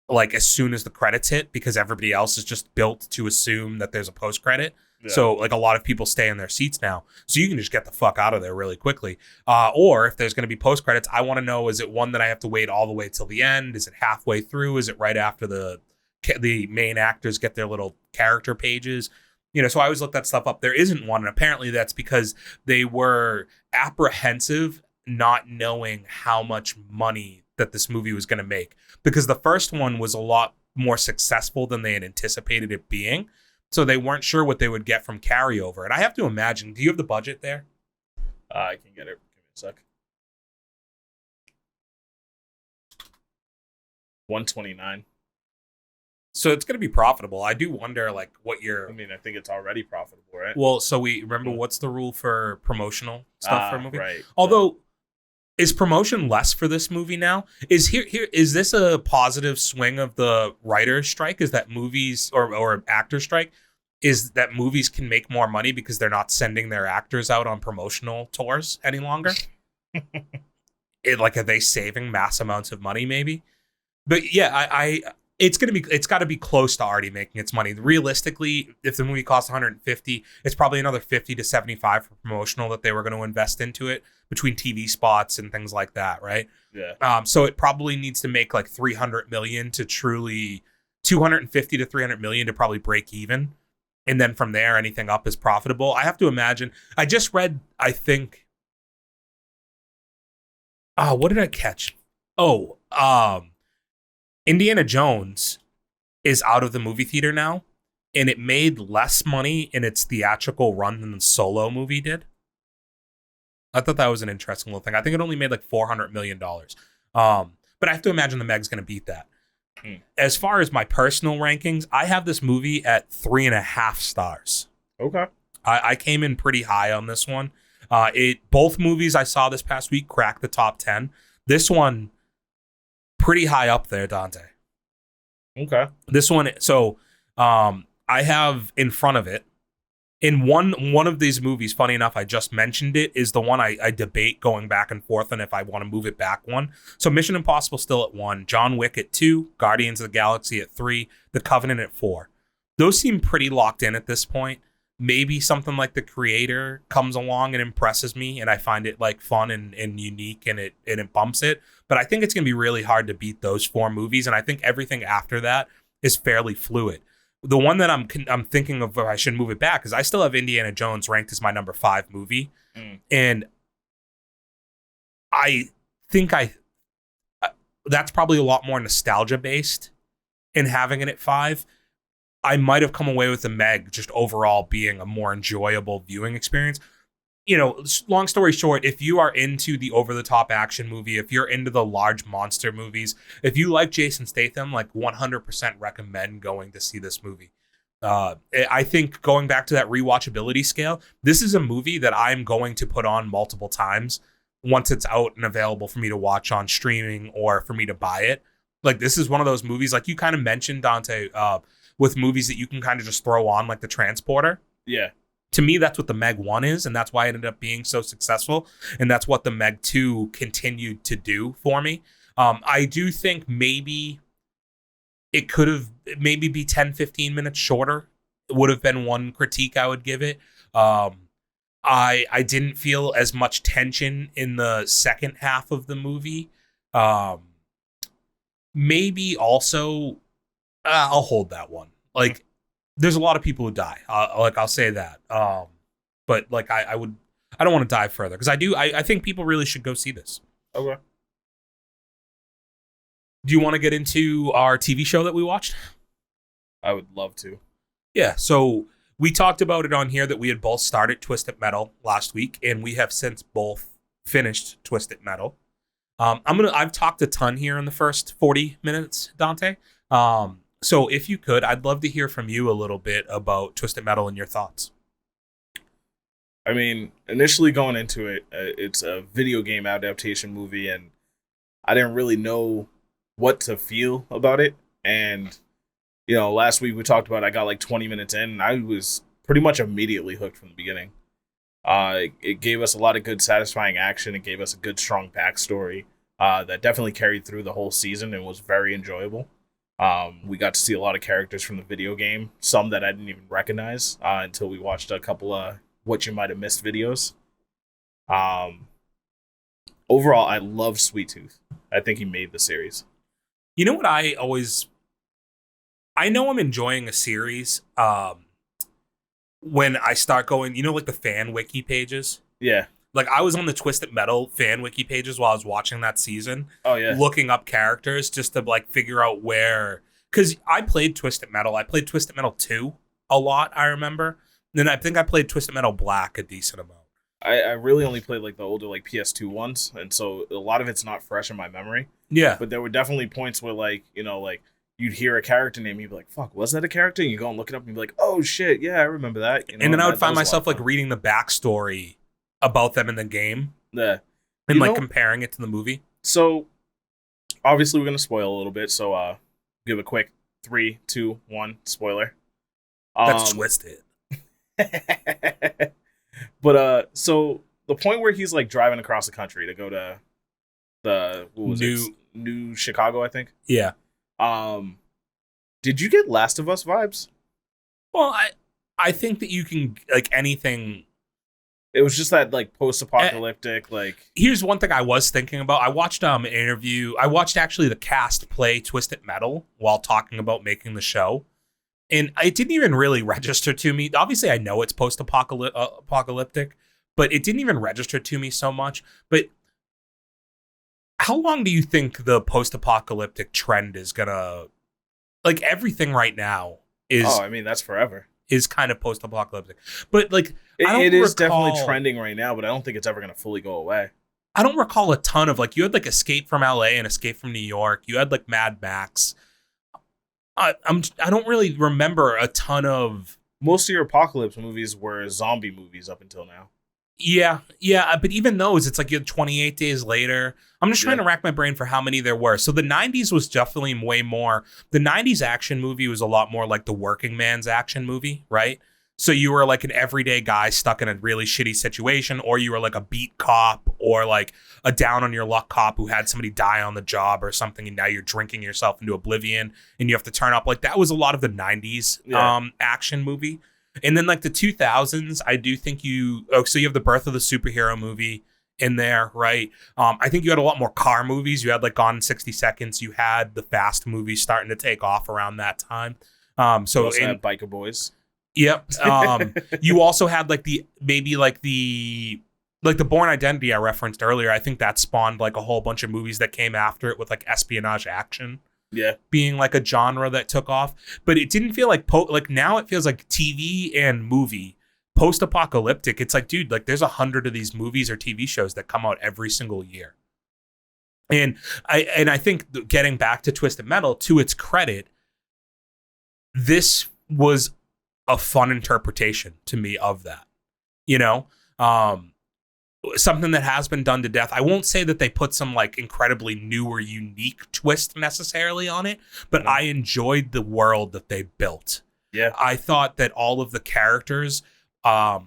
like, as soon as the credits hit, because everybody else is just built to assume that there's a post-credit. Yeah. So, like, a lot of people stay in their seats now. So you can just get the fuck out of there really quickly. Or if there's going to be post-credits, I want to know, is it one that I have to wait all the way till the end? Is it halfway through? Is it right after the main actors get their little character pages? So I always look that stuff up. There isn't one, and apparently that's because they were apprehensive, not knowing how much money that this movie was going to make, because the first one was a lot more successful than they had anticipated it being. So they weren't sure what they would get from carryover. And I have to imagine, do you have the budget there? I can get it. Give me a sec. 129. So it's going to be profitable. I do wonder, like, what your... I mean, I think it's already profitable, right? Well, so we remember what's the rule for promotional stuff for a movie? Right. Although... Is promotion less for this movie now? Is this a positive swing of the writer's strike? Is that movies or actor strike? Is that movies can make more money because they're not sending their actors out on promotional tours any longer? Are they saving mass amounts of money? Maybe, but yeah, it's got to be close to already making its money. Realistically, if the movie costs 150, it's probably another 50 to 75 for promotional that they were going to invest into it between TV spots and things like that, right? Yeah. So it probably needs to make like 300 million to truly 250 to 300 million to probably break even, and then from there anything up is profitable. I have to imagine. I just read, I think. What did I catch? Indiana Jones is out of the movie theater now, and it made less money in its theatrical run than the Solo movie did. I thought that was an interesting little thing. I think it only made like $400 million. But I have to imagine the Meg's going to beat that. As far as my personal rankings, I have this movie at 3.5 stars. Okay. I came in pretty high on this one. Both movies I saw this past week cracked the top 10. This one, pretty high up there, Dante. Okay. This one, so I have in front of it, in one of these movies, funny enough, I just mentioned it, is the one I debate going back and forth on if I want to move it back one. So Mission Impossible still at 1, John Wick at 2, Guardians of the Galaxy at 3, The Covenant at 4. Those seem pretty locked in at this point. Maybe something like The Creator comes along and impresses me, and I find it like fun and unique, and it bumps it. But I think it's going to be really hard to beat those 4 movies, and I think everything after that is fairly fluid. The one that I'm thinking of if I should move it back is I still have Indiana Jones ranked as my number 5 movie, and I think that's probably a lot more nostalgia based in having it at 5. I might have come away with the Meg just overall being a more enjoyable viewing experience. You know, long story short, if you are into the over-the-top action movie, if you're into the large monster movies, if you like Jason Statham, like 100% recommend going to see this movie. I think going back to that rewatchability scale, this is a movie that I'm going to put on multiple times once it's out and available for me to watch on streaming or for me to buy it. Like, this is one of those movies, like you kind of mentioned, Dante, with movies that you can kind of just throw on, like The Transporter. Yeah. To me, that's what the Meg 1 is, and that's why it ended up being so successful, and that's what the Meg 2 continued to do for me. I do think maybe it could have maybe be 10, 15 minutes shorter. It would have been one critique I would give it. I didn't feel as much tension in the second half of the movie. Maybe also, I'll hold that one. Like, there's a lot of people who die. I'll say that. But like I don't want to dive further because I think people really should go see this. Okay. Do you want to get into our TV show that we watched? I would love to. Yeah. So we talked about it on here that we had both started Twisted Metal last week, and we have since both finished Twisted Metal. I've talked a ton here in the first 40 minutes, Dante. So if you could, I'd love to hear from you a little bit about Twisted Metal and your thoughts. I mean, initially going into it, it's a video game adaptation movie, and I didn't really know what to feel about it. And, you know, last week we talked about I got like 20 minutes in, and I was pretty much immediately hooked from the beginning. It gave us a lot of good, satisfying action. It gave us a good, strong backstory that definitely carried through the whole season and was very enjoyable. We got to see a lot of characters from the video game, some that I didn't even recognize until we watched a couple of what you might have missed videos. Overall, I love Sweet Tooth. I think he made the series. You know what I know I'm enjoying a series when I start going, you know, like the fan wiki pages? Yeah. Like, I was on the Twisted Metal fan wiki pages while I was watching that season. Oh, yeah. Looking up characters just to, like, figure out where... Because I played Twisted Metal. I played Twisted Metal 2 a lot, I remember. And then I think I played Twisted Metal Black a decent amount. I really only played, like, the older, like, PS2 ones. And so a lot of it's not fresh in my memory. Yeah. But there were definitely points where, like, you know, like, you'd hear a character name, you'd be like, fuck, was that a character? And you go and look it up and you'd be like, oh, shit, yeah, I remember that. You know, and then I would find myself, like, reading the backstory about them in the game. Yeah. And like comparing it to the movie. So obviously we're gonna spoil a little bit, so give a quick 3, 2, 1 spoiler. That's twisted. But so the point where he's like driving across the country to go to the New Chicago, I think. Yeah. Did you get Last of Us vibes? Well, I think that you can, like, anything. It was just that, like, post-apocalyptic, like... Here's one thing I was thinking about. I watched an interview. I watched, actually, the cast play Twisted Metal while talking about making the show. And it didn't even really register to me. Obviously, I know it's post-apocalyptic, but it didn't even register to me so much. But how long do you think the post-apocalyptic trend is going to... Like, everything right now is... Oh, I mean, that's forever. is kind of post-apocalyptic. But like, It is definitely trending right now, but I don't think it's ever going to fully go away. I don't recall a ton of like, you had like Escape from LA and Escape from New York. You had like Mad Max. I don't really remember a ton of. Most of your apocalypse movies were zombie movies up until now. Yeah, but even those, it's like you had 28 Days Later. I'm just trying to rack my brain for how many there were. So the 90s was definitely way more. The 90s action movie was a lot more like the working man's action movie, right? So you were like an everyday guy stuck in a really shitty situation, or you were like a beat cop or like a down on your luck cop who had somebody die on the job or something, and now you're drinking yourself into oblivion and you have to turn up. Like that was a lot of the 90s action movie. And then like the 2000s, I do think so you have the birth of the superhero movie in there, right? I think you had a lot more car movies. You had like Gone in 60 Seconds. You had the fast movies starting to take off around that time. So you also had Biker Boys. Yep. You also had like the Bourne Identity I referenced earlier. I think that spawned like a whole bunch of movies that came after it with like espionage action. Yeah, being like a genre that took off, but it didn't feel like like now it feels like TV and movie post-apocalyptic. It's like, dude, like there's 100 of these movies or TV shows that come out every single year. And I think getting back to Twisted Metal, to its credit, this was a fun interpretation to me of that, something that has been done to death. I won't say that they put some like incredibly new or unique twist necessarily on it, but I enjoyed the world that they built. Yeah. I thought that all of the characters weren't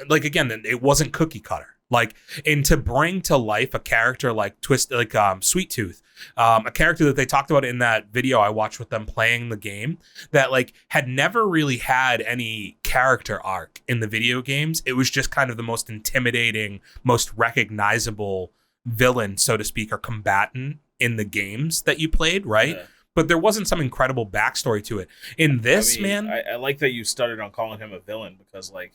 like, again, it wasn't cookie cutter. Like, and to bring to life a character like Sweet Tooth, a character that they talked about in that video I watched with them playing the game, that like had never really had any character arc in the video games. It was just kind of the most intimidating, most recognizable villain, so to speak, or combatant in the games that you played, right? Yeah. But there wasn't some incredible backstory to it. In this, I like that you started on calling him a villain, because like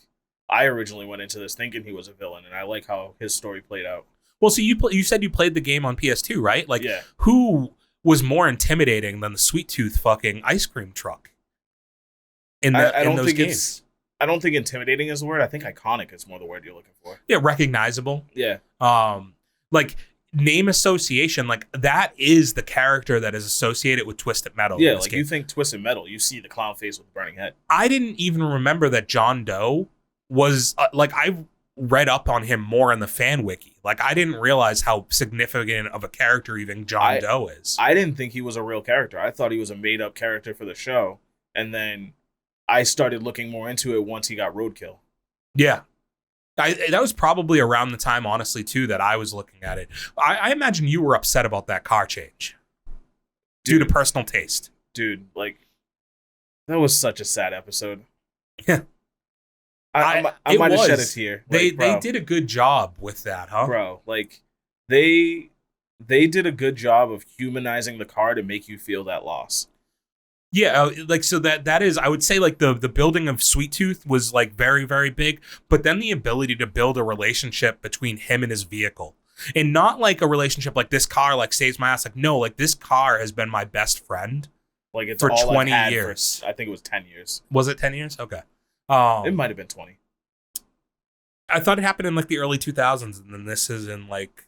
I originally went into this thinking he was a villain, and I like how his story played out. Well, so you said you played the game on PS2, right? Like, who was more intimidating than the Sweet Tooth fucking ice cream truck in those games? I don't think intimidating is the word. I think iconic is more the word you're looking for. Yeah, recognizable. Yeah. Like name association, like that is the character that is associated with Twisted Metal. Yeah, like game. You think Twisted Metal, you see the clown face with the burning head. I didn't even remember that John Doe was like, I read up on him more in the fan wiki. Like I didn't realize how significant of a character even John Doe is. I didn't think he was a real character. I thought he was a made up character for the show. And then I started looking more into it once he got roadkill. Yeah. That was probably around the time, honestly, too, that I was looking at it. I imagine you were upset about that car change. Due to personal taste. Dude, like, that was such a sad episode. Yeah. I might have shed a tear. Like, they did a good job with that, huh? Bro, like, they did a good job of humanizing the car to make you feel that loss. Yeah, like, so that is, I would say, like, the building of Sweet Tooth was, like, very, very big, but then the ability to build a relationship between him and his vehicle. And not, like, a relationship like this car, like, saves my ass. Like, no, like, this car has been my best friend like it's for all 20 years. I think it was 10 years. Was it 10 years? Okay. It might have been 20. I thought it happened in, like, the early 2000s, and then this is in, like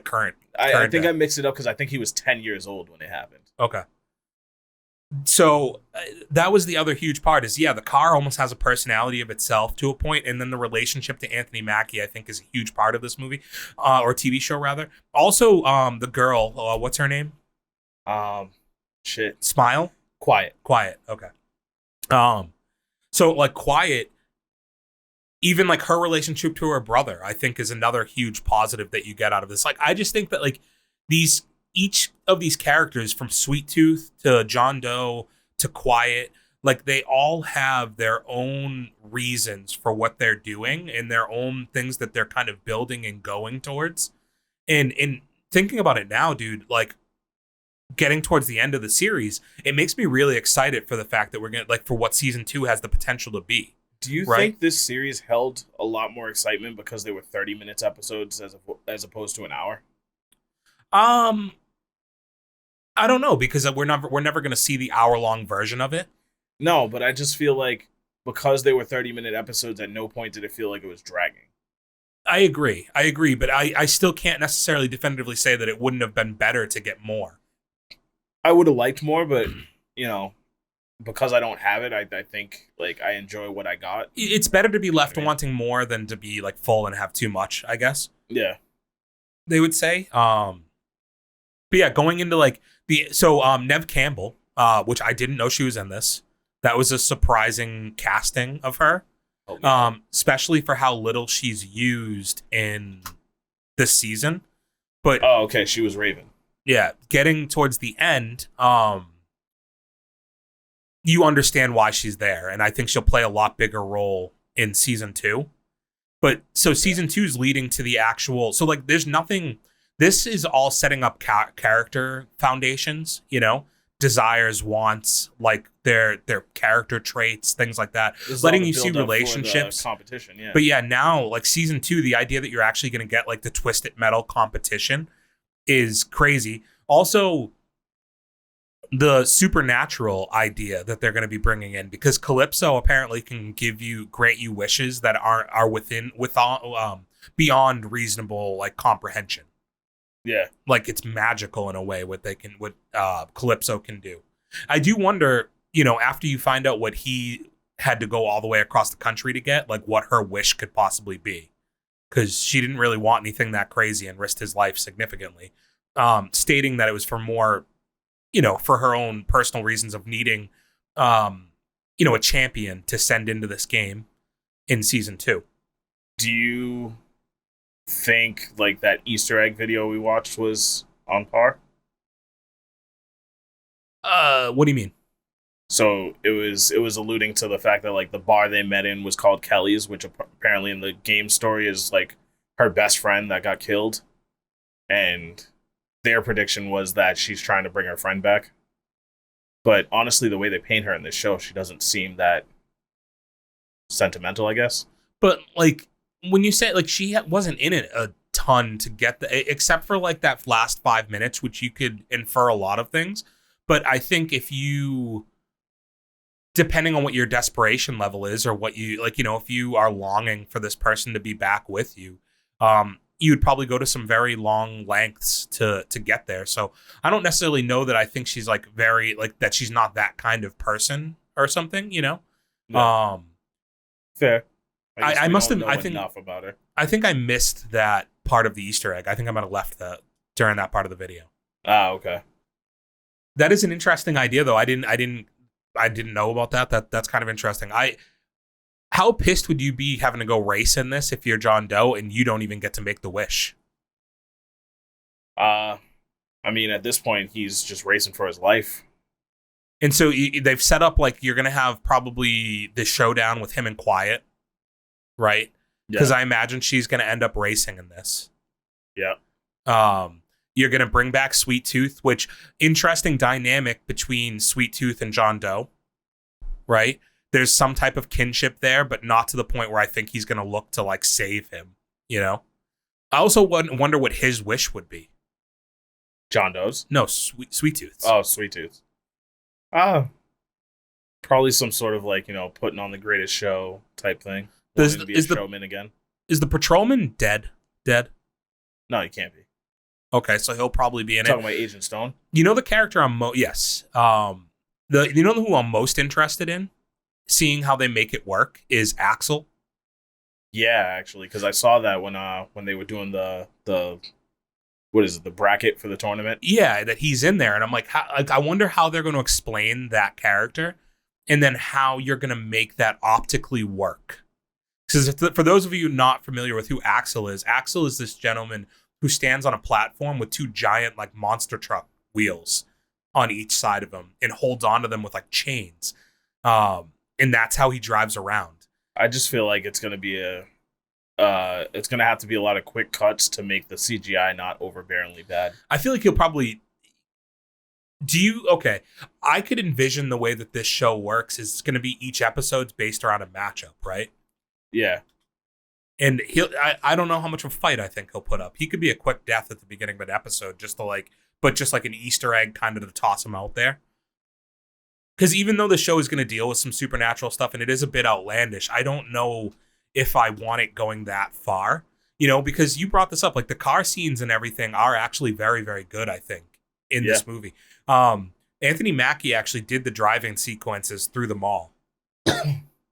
current. I think I mixed it up because I think he was 10 years old when it happened. Okay. So that was the other huge part is, the car almost has a personality of itself to a point, and then the relationship to Anthony Mackie, I think, is a huge part of this movie, or TV show, rather. Also, the girl, what's her name? Smile? Quiet. Okay. So, like, Quiet, even, like, her relationship to her brother, I think, is another huge positive that you get out of this. Like, I just think that, like, each of these characters, from Sweet Tooth to John Doe to Quiet, like, they all have their own reasons for what they're doing and their own things that they're kind of building and going towards. And in thinking about it now, dude, like, getting towards the end of the series, it makes me really excited for the fact that we're going to, like, for what season 2 has the potential to be. Do you think this series held a lot more excitement because they were 30 minutes episodes as opposed to an hour? I don't know, because we're never going to see the hour-long version of it. No, but I just feel like because they were 30-minute episodes, at no point did it feel like it was dragging. I agree, but I still can't necessarily definitively say that it wouldn't have been better to get more. I would have liked more, but you know, because I don't have it, I think like I enjoy what I got. It's better to be left I mean, wanting more than to be like full and have too much, I guess. yeah. They would say. But yeah, going into like Nev Campbell, which I didn't know she was in this. That was a surprising casting of her. Oh, yeah. Especially for how little she's used in this season. But Oh, okay, she was Raven. yeah, getting towards the end, you understand why she's there, and I think she'll play a lot bigger role in season 2. But so season 2 is leading to the actual. So like, there's nothing. This is all setting up character foundations. Desires, wants, like their character traits, things like that. Letting you see relationships, competition. Yeah. But yeah, now like season 2, the idea that you're actually going to get like the Twisted Metal competition is crazy. Also, the supernatural idea that they're going to be bringing in, because Calypso apparently can grant you wishes that are beyond reasonable like comprehension. Yeah, like it's magical in a way what Calypso can do. I do wonder, after you find out what he had to go all the way across the country to get, like what her wish could possibly be, because she didn't really want anything that crazy and risked his life significantly, stating that it was for more, for her own personal reasons of needing, a champion to send into this game in season 2. Do you think like that Easter egg video we watched was on par? What do you mean? So it was alluding to the fact that like the bar they met in was called Kelly's, which apparently in the game story is like her best friend that got killed, and their prediction was that she's trying to bring her friend back. But honestly, the way they paint her in this show, she doesn't seem that sentimental, I guess. But like, when you say like she wasn't in it a ton to get except for like that last 5 minutes, which you could infer a lot of things. But I think if you, depending on what your desperation level is, or what you like, if you are longing for this person to be back with you, you would probably go to some very long lengths to get there. So I don't necessarily know that I think she's like very like that. She's not that kind of person or something, No. Fair. I must have. I think enough about her. I think I missed that part of the Easter egg. I think I might have left that during that part of the video. Ah, okay. That is an interesting idea, though. I didn't know about that. That's kind of interesting. How pissed would you be having to go race in this if you're John Doe and you don't even get to make the wish? I mean, at this point, he's just racing for his life. And so they've set up like you're gonna have probably the showdown with him and Quiet, right? Because I imagine she's gonna end up racing in this. Yeah. You're gonna bring back Sweet Tooth, which interesting dynamic between Sweet Tooth and John Doe, right? There's some type of kinship there, but not to the point where I think he's gonna look to like save him. I also wonder what his wish would be. John Doe's? No, Sweet Tooth's. Oh, Sweet Tooth. Probably some sort of like, putting on the greatest show type thing. Is the showman again? Is the patrolman dead? No, he can't be. Okay, so he'll probably be in Talking about Agent Stone? The character I'm yes. Who I'm most interested in seeing how they make it work is Axel. Yeah, actually, because I saw that when they were doing the what is it, the bracket for the tournament? Yeah, that he's in there, and I'm like, I wonder how they're going to explain that character, and then how you're going to make that optically work. Because for those of you not familiar with who Axel is this gentleman who stands on a platform with 2 giant like monster truck wheels on each side of him and holds onto them with like chains, and that's how he drives around. I just feel like it's going to be it's going to have to be a lot of quick cuts to make the CGI not overbearingly bad. I feel like he'll probably... I could envision the way that this show works is it's going to be each episode's based around a matchup, right? Yeah. And I don't know how much of a fight I think he'll put up. He could be a quick death at the beginning of an episode just like an Easter egg kind of to toss him out there. Because even though the show is going to deal with some supernatural stuff and it is a bit outlandish, I don't know if I want it going that far. Because you brought this up, like the car scenes and everything are actually very, very good, I think, in this movie. Anthony Mackie actually did the driving sequences through the mall.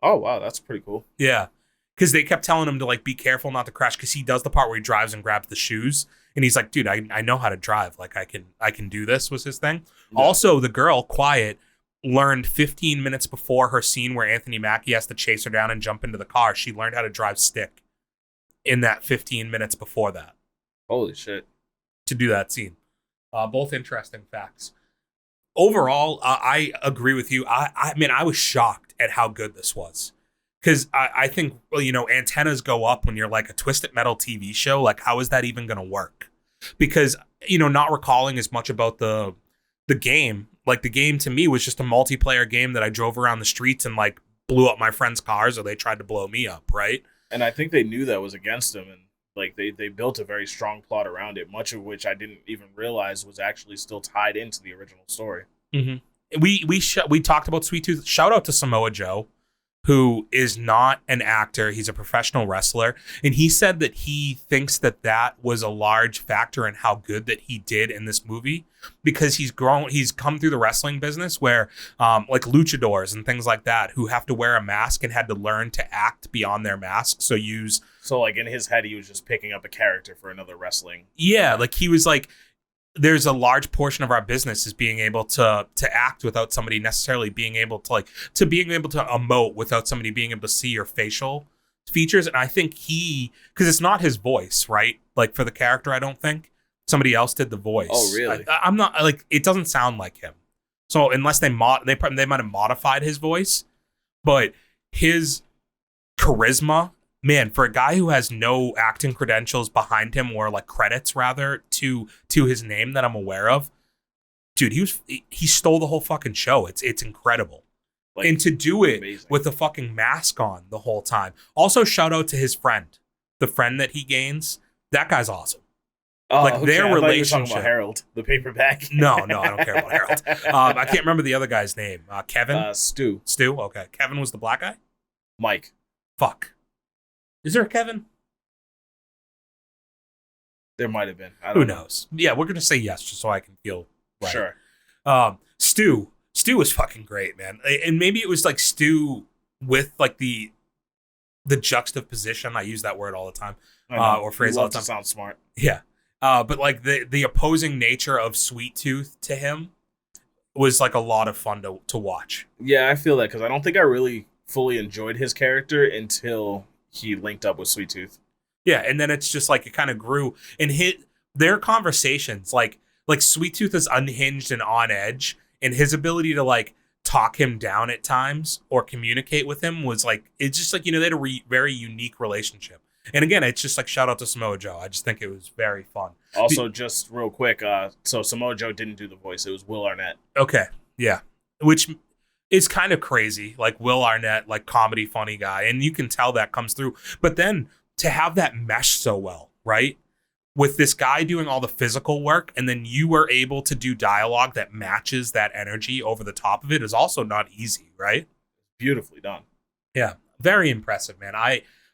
Oh, wow. That's pretty cool. Yeah. Because they kept telling him to like be careful not to crash, because he does the part where he drives and grabs the shoes. And he's like, dude, I know how to drive. Like I can do this, was his thing. Yeah. Also, the girl, Quiet, learned 15 minutes before her scene where Anthony Mackie has to chase her down and jump into the car. She learned how to drive stick in that 15 minutes before that. Holy shit. To do that scene. Both interesting facts. Overall, I agree with you. I mean, I was shocked at how good this was. Because I think, antennas go up when you're like a Twisted Metal TV show. Like, how is that even going to work? Because, not recalling as much about the game. Like, the game to me was just a multiplayer game that I drove around the streets and, like, blew up my friends' cars, or they tried to blow me up, right? And I think they knew that was against them, and, like, they built a very strong plot around it, much of which I didn't even realize was actually still tied into the original story. Mm-hmm. We talked about Sweet Tooth. Shout out to Samoa Joe, who is not an actor. He's a professional wrestler. And he said that he thinks that was a large factor in how good that he did in this movie, because he's come through the wrestling business where like luchadors and things like that, who have to wear a mask and had to learn to act beyond their mask. So like in his head, he was just picking up a character for another wrestling. Yeah. Like he was like, there's a large portion of our business is being able to act without somebody necessarily being able to being able to emote without somebody being able to see your facial features. And I think because it's not his voice, right? Like for the character, I don't think somebody else did the voice. Oh, really? I'm not like, it doesn't sound like him. So unless they might have modified his voice, but his charisma, man, for a guy who has no acting credentials behind him, or like credits rather to his name that I'm aware of, dude, he stole the whole fucking show. It's incredible. Like, and to do it amazing. With a fucking mask on the whole time. Also, shout out to his friend, the friend that he gains. That guy's awesome. Oh, like okay. their I relationship. You were talking about Harold, the paperback. No, I don't care about Harold. I can't remember the other guy's name. Kevin. Stu. Okay, Kevin was the black guy. Mike. Fuck. Is there a Kevin? There might have been. Who knows? Yeah, we're gonna say yes just so I can feel right. Sure. Stu was fucking great, man. And maybe it was like Stu with like the juxtaposition. I use that word all the time, or phrase all the time. Sound smart. Yeah. But like the opposing nature of Sweet Tooth to him was like a lot of fun to watch. Yeah, I feel that, because I don't think I really fully enjoyed his character until he linked up with Sweet Tooth. Yeah, and then it's just like it kind of grew and hit their conversations. Like Sweet Tooth is unhinged and on edge, and his ability to like talk him down at times or communicate with him was like, it's just like, they had a very unique relationship. And again, it's just like shout out to Samoa Joe. I just think it was very fun. Also, just real quick, so Samoa Joe didn't do the voice. It was Will Arnett. Okay, yeah, which is kind of crazy. Like Will Arnett, like comedy funny guy, and you can tell that comes through. But then to have that mesh so well, right? With this guy doing all the physical work, and then you were able to do dialogue that matches that energy over the top of it is also not easy, right? Beautifully done. Yeah, very impressive, man.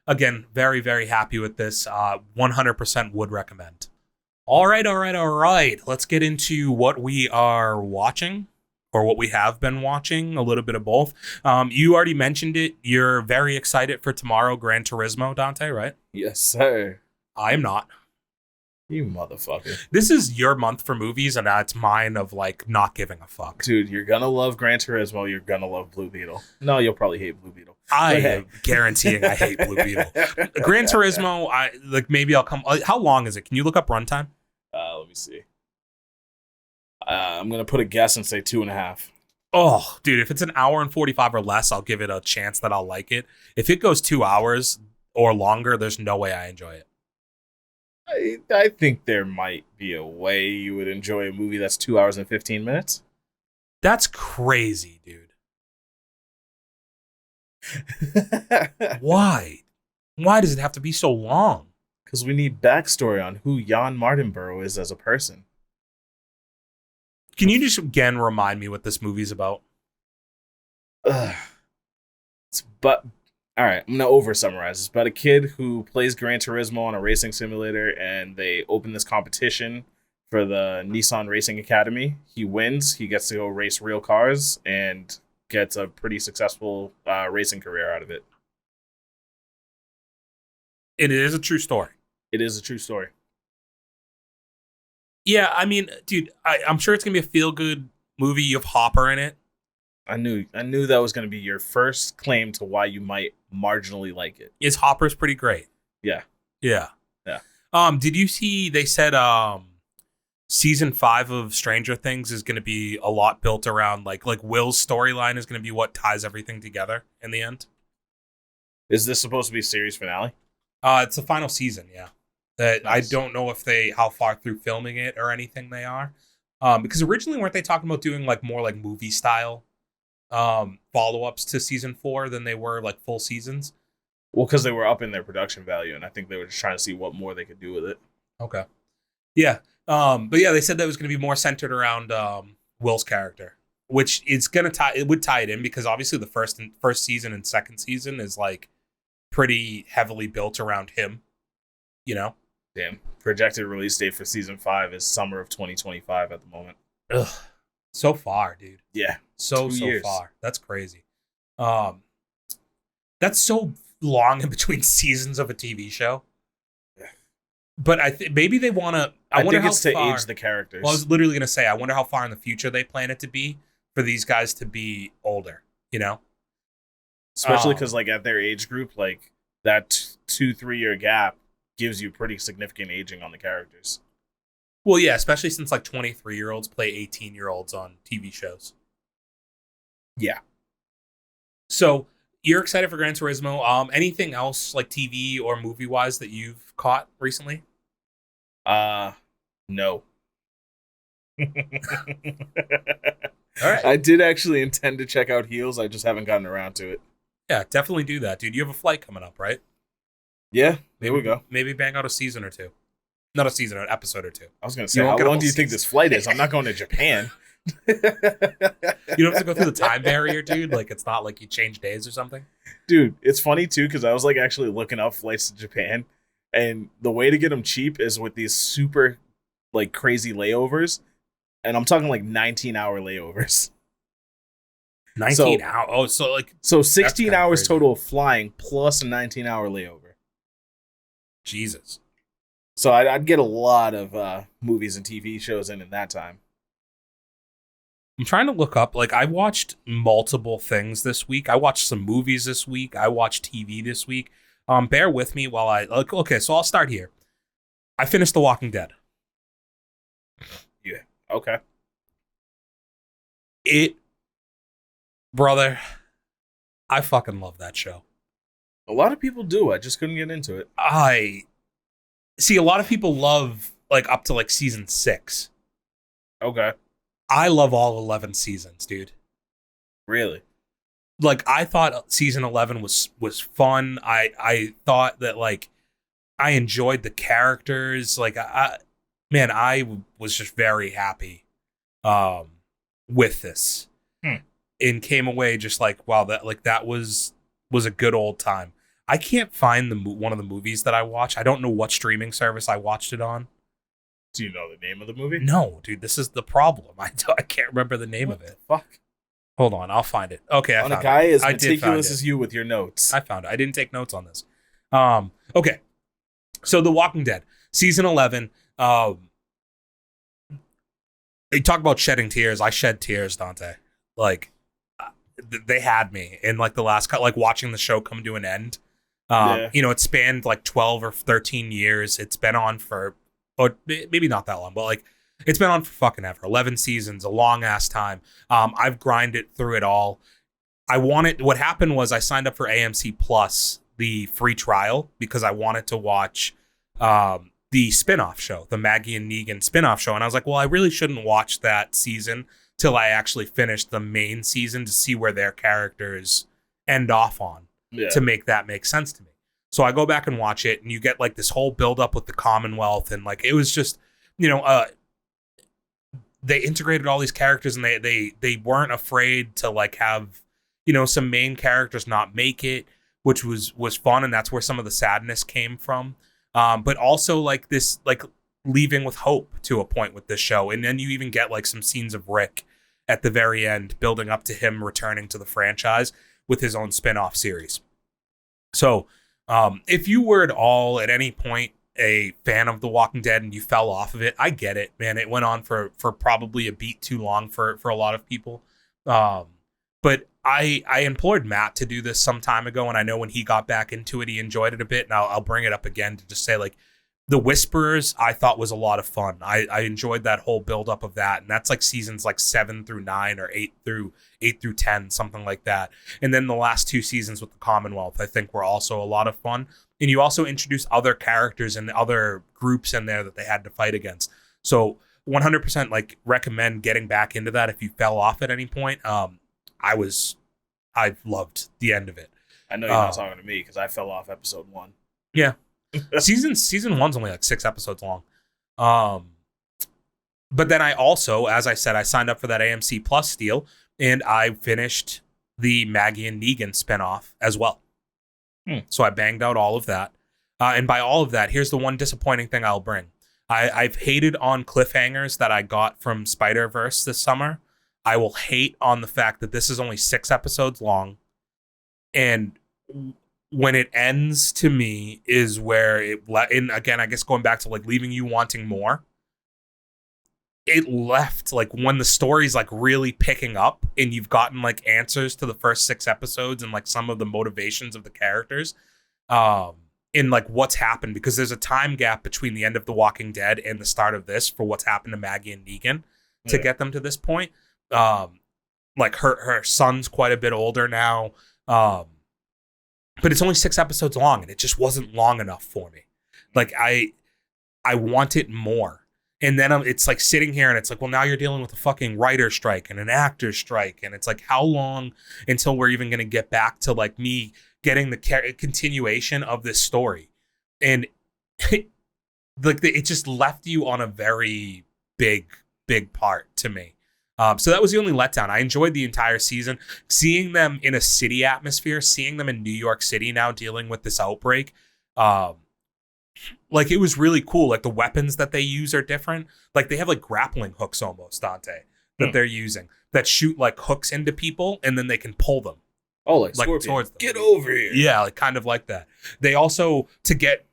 Again, very, very happy with this. 100% would recommend. All right. Let's get into what we are watching, or what we have been watching, a little bit of both. You already mentioned it. You're very excited for tomorrow, Gran Turismo, Dante, right? Yes, sir. I am not. You motherfucker. This is your month for movies, and it's mine of like not giving a fuck. Dude, you're gonna love Gran Turismo. You're gonna love Blue Beetle. No, you'll probably hate Blue Beetle. I am guaranteeing I hate Blue Beetle. Gran Turismo, maybe I'll come. How long is it? Can you look up runtime? Let me see. I'm gonna put a guess and say 2.5. Oh, dude, if it's an hour and 45 or less, I'll give it a chance that I'll like it. If it goes 2 hours or longer, there's no way I enjoy it. I think there might be a way you would enjoy a movie that's 2 hours and 15 minutes. That's crazy, dude. Why? Why does it have to be so long? Because we need backstory on who Jan Mardenborough is as a person. Can you just again remind me what this movie's about? Ugh. But all right, I'm gonna over summarize. It's about a kid who plays Gran Turismo on a racing simulator, and they open this competition for the Nissan Racing Academy. He wins. He gets to go race real cars and gets a pretty successful racing career out of it. It is a true story. It is a true story. Yeah, I mean, dude, I'm sure it's gonna be a feel good movie. You have Hopper in it. I knew that was going to be your first claim to why you might marginally like it. His Hopper's pretty great. Yeah. Yeah. Yeah. Did you see they said season 5 of Stranger Things is going to be a lot built around like Will's storyline is going to be what ties everything together in the end? Is this supposed to be series finale? It's the final season, yeah. Nice. I don't know if how far through filming it or anything they are. Because originally weren't they talking about doing like more like movie style follow-ups to season 4 than they were like full seasons? Well, because they were up in their production value, and I think they were just trying to see what more they could do with it. Okay. Yeah. But yeah, they said that was going to be more centered around Will's character, which it's going to it would tie it in because obviously the first season and second season is like pretty heavily built around him, you know? Damn. Projected release date for season 5 is summer of 2025 at the moment. Ugh. So far, dude. Yeah. So far. That's crazy. That's so long in between seasons of a TV show. Yeah. But maybe they want to. I think it's to age the characters. Well, I was literally going to say, I wonder how far in the future they plan it to be for these guys to be older, you know? Especially because, like, at their age group, like, that 2-3 year gap gives you pretty significant aging on the characters. Well, yeah, especially since like 23-year-olds play 18-year-olds on TV shows. Yeah. So you're excited for Gran Turismo. Anything else like TV or movie wise that you've caught recently? No. All right. I did actually intend to check out Heels. I just haven't gotten around to it. Yeah, definitely do that, dude. You have a flight coming up, right? Yeah, there we go. Maybe bang out a season or two. Not a season, an episode or two. I was going to say, how long do you think this flight is? I'm not going to Japan. You don't have to go through the time barrier, dude. Like, it's not like you change days or something. Dude, it's funny, too, because I was, like, actually looking up flights to Japan. And the way to get them cheap is with these super, like, crazy layovers. And I'm talking, like, 19-hour layovers. 19 hours? Oh, so, like... So 16 hours crazy. Total of flying plus a 19-hour layover. Jesus. So I'd get a lot of movies and TV shows in that time. I'm trying to look up. Like, I watched multiple things this week. I watched some movies this week. I watched TV this week. Bear with me while I... Okay, so I'll start here. I finished The Walking Dead. Yeah. Okay. Brother, I fucking love that show. A lot of people do. I just couldn't get into it. See, a lot of people love like up to like season 6. Okay. I love all 11 seasons, dude. Really? Like, I thought season 11 was fun. I thought that like I enjoyed the characters. Like, I was just very happy with this. And came away just like, wow, that was a good old time. I can't find one of the movies that I watch. I don't know what streaming service I watched it on. Do you know the name of the movie? No, dude, this is the problem. I can't remember the name of it. Fuck. Hold on, I'll find it. Okay, I found it. On a guy as meticulous as you with your notes. I found it. I didn't take notes on this. Okay. So The Walking Dead, season 11. They talk about shedding tears. I shed tears, Dante. Like, they had me in like the last cut, like watching the show come to an end. You know, it spanned like 12 or 13 years. It's been on for, or maybe not that long, but like it's been on for fucking ever. 11 seasons, a long ass time. I've grinded through it all. What happened was I signed up for AMC Plus, the free trial, because I wanted to watch the spinoff show, the Maggie and Negan spinoff show. And I was like, well, I really shouldn't watch that season till I actually finish the main season to see where their characters end off on to make that make sense to me. So I go back and watch it, and you get like this whole build up with the Commonwealth, and like it was just, you know, they integrated all these characters, and they weren't afraid to like have, some main characters not make it, which was fun, and that's where some of the sadness came from. But also like this, like leaving with hope to a point with this show, and then you even get like some scenes of Rick at the very end, building up to him returning to the franchise with his own spin-off series. So, if you were at any point a fan of The Walking Dead and you fell off of it, I get it, man. It went on for probably a beat too long for a lot of people. But I implored Matt to do this some time ago, and I know when he got back into it, he enjoyed it a bit. And I'll bring it up again to just say, like, The Whisperers, I thought was a lot of fun. I enjoyed that whole buildup of that, and that's like seasons like 7 through 9 or 8 through 10, something like that. And then the last 2 seasons with the Commonwealth, I think, were also a lot of fun. And you also introduce other characters and other groups in there that they had to fight against. So 100% like recommend getting back into that if you fell off at any point. I loved the end of it. I know you're not talking to me because I fell off episode 1. Yeah. Season one's only like 6 episodes long. But then I also, as I said, I signed up for that AMC Plus deal, and I finished the Maggie and Negan spinoff as well. So I banged out all of that. And by all of that, here's the one disappointing thing I'll bring. I've hated on cliffhangers that I got from Spider-Verse this summer. I will hate on the fact that this is only 6 episodes long. And when it ends, to me, is where and again, I guess going back to like leaving you wanting more. It left like when the story's like really picking up and you've gotten like answers to the first 6 episodes and like some of the motivations of the characters in like what's happened, because there's a time gap between the end of The Walking Dead and the start of this for what's happened to Maggie and Negan to get them to this point. Like her son's quite a bit older now. But it's only 6 episodes long, and it just wasn't long enough for me. Like I wanted more. And then it's like sitting here and it's like, well, now you're dealing with a fucking writer strike and an actor strike. And it's like, how long until we're even going to get back to like me getting the continuation of this story? And it just left you on a very big part to me. So that was the only letdown. I enjoyed the entire season. Seeing them in a city atmosphere, seeing them in New York City now dealing with this outbreak, like it was really cool. Like the weapons that they use are different. Like they have like grappling hooks almost, Dante, that they're using that shoot like hooks into people and then they can pull them. Oh, like towards them. Get over here. Yeah, like kind of like that. They also,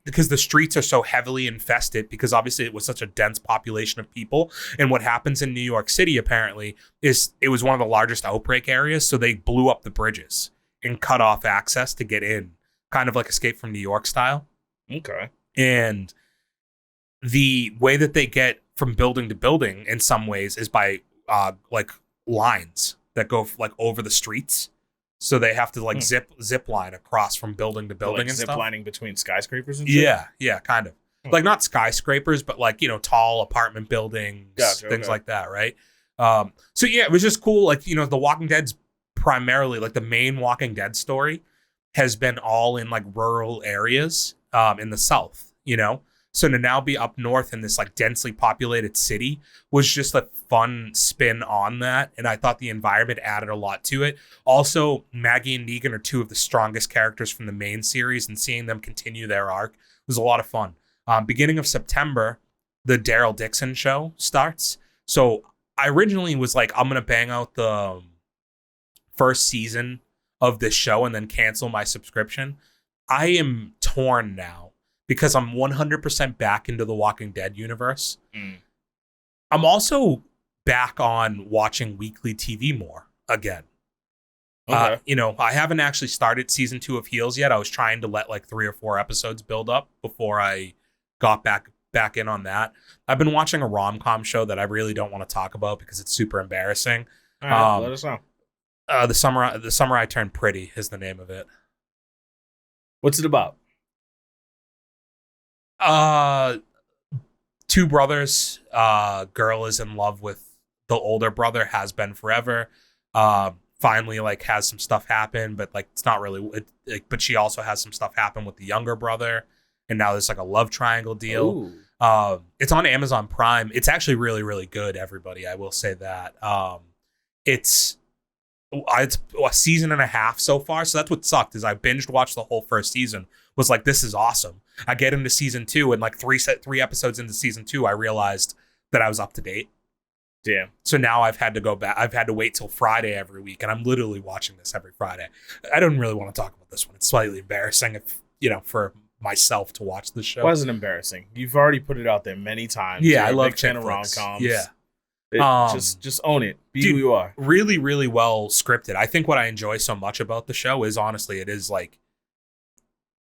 because the streets are so heavily infested, because obviously it was such a dense population of people. And what happens in New York City apparently is it was one of the largest outbreak areas. So they blew up the bridges and cut off access to get in, kind of like Escape from New York style. Okay. And the way that they get from building to building in some ways is by like lines that go like over the streets. So they have to like zip line across from building to building, like and zip stuff. Lining between skyscrapers and shit? Yeah, kind of. Like not skyscrapers, but like, tall apartment buildings, things like that, right? So yeah, it was just cool. Like, The Walking Dead's primarily like the main Walking Dead story has been all in like rural areas in the South, So to now be up north in this like densely populated city was just a fun spin on that. And I thought the environment added a lot to it. Also, Maggie and Negan are 2 of the strongest characters from the main series, and seeing them continue their arc was a lot of fun. Beginning of September, the Daryl Dixon show starts. So I originally was like, I'm going to bang out the first season of this show and then cancel my subscription. I am torn now because I'm 100% back into the Walking Dead universe. I'm also back on watching weekly TV more again. Okay. I haven't actually started season 2 of Heels yet. I was trying to let like 3 or 4 episodes build up before I got back in on that. I've been watching a rom-com show that I really don't want to talk about because it's super embarrassing. All right, let us know. The Summer I Turned Pretty is the name of it. What's it about? 2 brothers. Girl is in love with the older brother, has been forever. Finally, like has some stuff happen, but like it's not really. But she also has some stuff happen with the younger brother, and now there's like a love triangle deal. It's on Amazon Prime. It's actually really, really good. Everybody, I will say that. It's it's a season and a half so far. So that's what sucked is I binged watched the whole first season. Was like, this is awesome. I get into season 2 and like three episodes into season 2, I realized that I was up to date. Damn. So now I've had to go back. I've had to wait till Friday every week, and I'm literally watching this every Friday. I don't really want to talk about this one. It's slightly embarrassing if, for myself to watch this show. It wasn't embarrassing. You've already put it out there many times. Yeah, You're I a love big fan chick of flicks. rom-coms. Yeah. Just own it. Be dude, who you are. Really, really well scripted. I think what I enjoy so much about the show is honestly, it is like,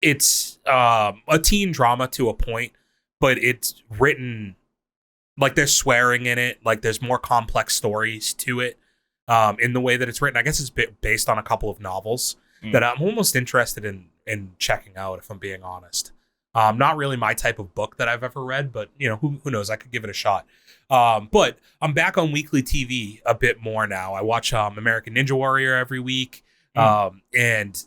it's a teen drama to a point, but it's written like there's swearing in it. Like there's more complex stories to it in the way that it's written. I guess it's based on a couple of novels that I'm almost interested in checking out, if I'm being honest. Not really my type of book that I've ever read, but who knows? I could give it a shot. But I'm back on weekly TV a bit more now. I watch American Ninja Warrior every week, and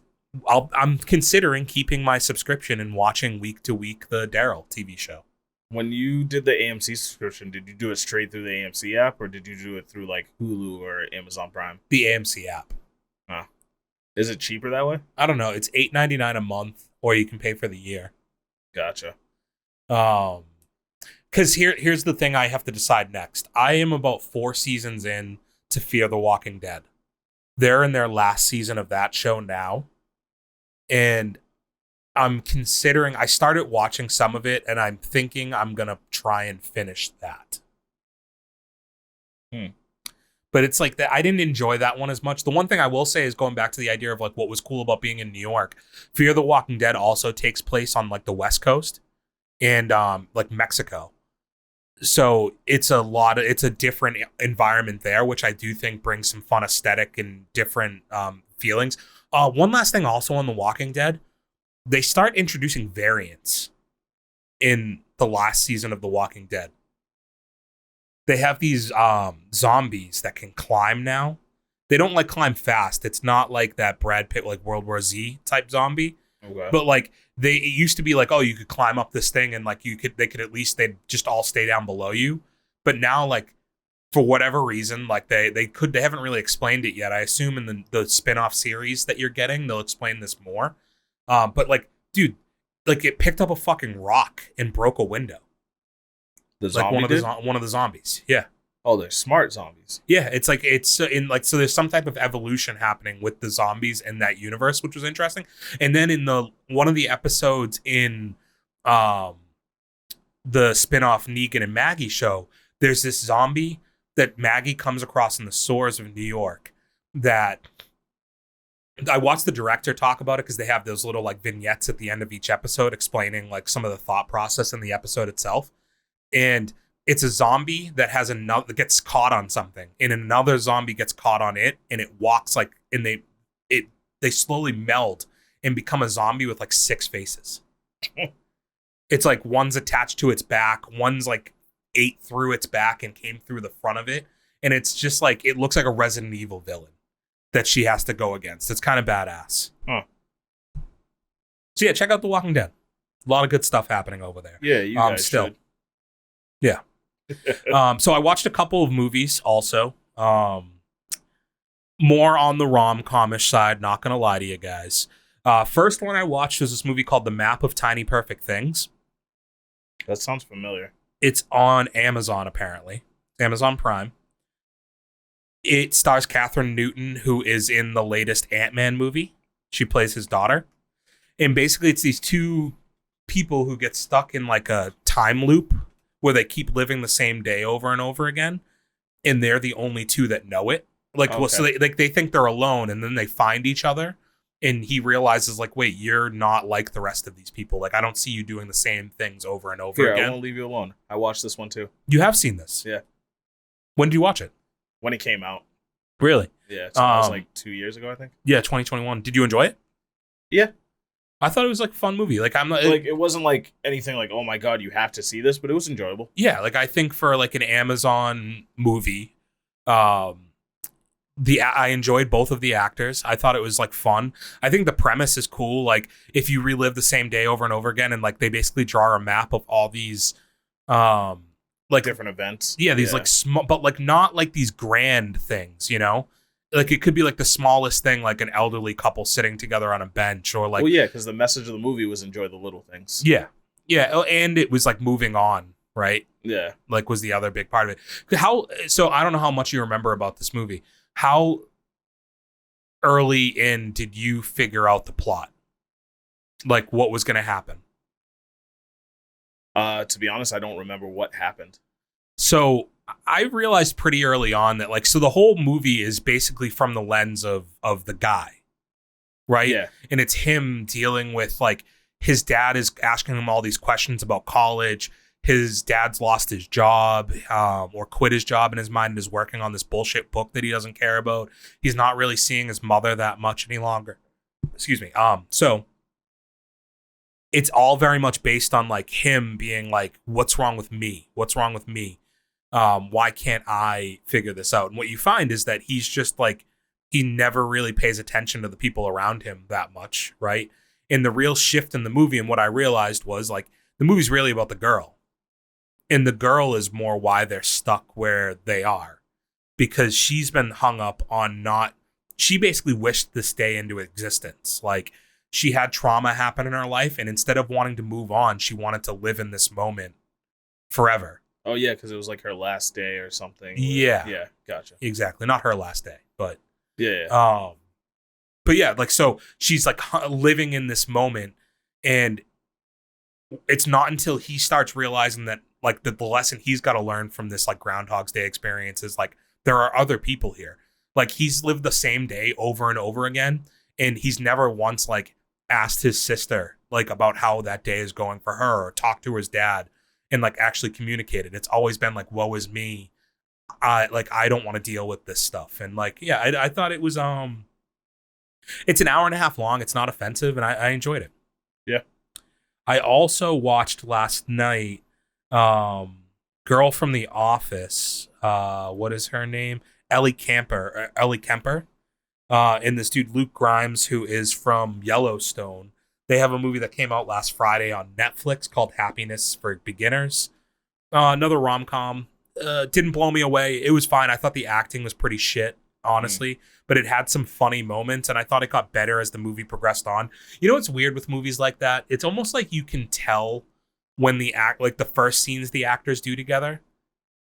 I'm considering keeping my subscription and watching week to week the Daryl TV show. When you did the AMC subscription, did you do it straight through the AMC app, or did you do it through like Hulu or Amazon Prime? The AMC app. Huh. Is it cheaper that way? I don't know. It's $8.99 a month, or you can pay for the year. Gotcha. Because here's the thing I have to decide next. I am about 4 seasons in to Fear the Walking Dead. They're in their last season of that show now. And I'm considering, I started watching some of it, and I'm thinking I'm going to try and finish that. But it's like that. I didn't enjoy that one as much. The one thing I will say is going back to the idea of like what was cool about being in New York. Fear the Walking Dead also takes place on like the West Coast and like Mexico. So it's a different environment there, which I do think brings some fun aesthetic and different feelings. One last thing also on The Walking Dead, they start introducing variants in the last season of The Walking Dead. They have these zombies that can climb now. They don't like climb fast. It's not like that Brad Pitt like World War Z type zombie. Okay. But like it used to be like, oh, you could climb up this thing and like they'd just all stay down below you. But now like for whatever reason, like they haven't really explained it yet. I assume in the spin-off series that you're getting, they'll explain this more. But like, dude, like it picked up a fucking rock and broke a window. The like zombie one of the zombies. Yeah. Oh, they're smart zombies. Yeah, it's like so there's some type of evolution happening with the zombies in that universe, which was interesting. And then in one of the episodes in the spin-off Negan and Maggie show, there's this zombie that Maggie comes across in the sewers of New York that I watched the director talk about it because they have those little like vignettes at the end of each episode explaining like some of the thought process in the episode itself. And it's a zombie that that gets caught on something, and another zombie gets caught on it, and it walks like, and they slowly meld and become a zombie with like 6 faces. It's like one's attached to its back, one's like ate through its back and came through the front of it, and it's just like it looks like a Resident Evil villain that she has to go against. It's kind of badass. Huh. So yeah, check out The Walking Dead. A lot of good stuff happening over there. Yeah, you guys still. should. Yeah. So I watched a couple of movies also. More on the rom-comish side, not gonna lie to you guys. First one I watched was this movie called The Map of Tiny Perfect Things. That sounds familiar. It's on Amazon, apparently. Amazon Prime. It stars Catherine Newton, who is in the latest Ant-Man movie. She plays his daughter. And basically it's these two people who get stuck in like a time loop where they keep living the same day over and over again, and they're the only two that know it. Like, okay. Well, so they think they're alone, and then they find each other, and he realizes, like, wait, you're not like the rest of these people. Like, I don't see you doing the same things over and over again. I won't leave you alone. I watched this one too. You have seen this? Yeah. When did you watch it? When it came out. Really? Yeah, so it was like 2 years ago, I think. Yeah, 2021. Did you enjoy it? Yeah. I thought it was like a fun movie. Like I'm not like it wasn't like anything like, oh my god, you have to see this, but it was enjoyable. Yeah, like I think for like an Amazon movie, I enjoyed both of the actors. I thought it was like fun. I think the premise is cool. Like if you relive the same day over and over again, and like they basically draw a map of all these like different events. Yeah, these like small, but like not like these grand things, you know? like it could be like the smallest thing, like an elderly couple sitting together on a bench, or like, well, yeah, because the message of the movie was enjoy the little things. yeah, and it was like moving on, right? Yeah. Like was the other big part of it. So I don't know how much you remember about this movie. How early in did you figure out the plot? Like what was going to happen? To be honest, I don't remember what happened. So I realized pretty early on that like, so the whole movie is basically from the lens of the guy, right? Yeah. And it's him dealing with like his dad is asking him all these questions about college. His dad's lost his job or quit his job in his mind and is working on this bullshit book that he doesn't care about. He's not really seeing his mother that much any longer. Excuse me. So it's all very much based on like him being like, what's wrong with me? What's wrong with me? Why can't I figure this out? And what you find is that he's just like, he never really pays attention to the people around him that much, right? And the real shift in the movie, and what I realized was like, the movie's really about the girl. And the girl is more why they're stuck where they are. Because she's been hung up on she basically wished this day into existence. Like, she had trauma happen in her life, and instead of wanting to move on, she wanted to live in this moment forever. Oh, yeah, because it was like her last day or something. Yeah. Yeah, gotcha. Exactly. Not her last day, but... Yeah. But yeah, like, so she's like living in this moment, and it's not until he starts realizing that like the lesson he's got to learn from this like Groundhog's Day experience is like, there are other people here. Like, he's lived the same day over and over again, and he's never once like asked his sister like about how that day is going for her, or talked to his dad and like actually communicated. It's always been like, woe is me. I don't want to deal with this stuff. And like, yeah, I thought it was it's an hour and a half long. It's not offensive, and I enjoyed it. Yeah. I also watched last night Girl from the Office. What is her name? Ellie Kemper. And this dude Luke Grimes, who is from Yellowstone. They have a movie that came out last Friday on Netflix called Happiness for Beginners. Another rom-com. Didn't blow me away. It was fine. I thought the acting was pretty shit, honestly, but it had some funny moments, and I thought it got better as the movie progressed on. You know what's weird with movies like that? It's almost like you can tell when the first scenes the actors do together,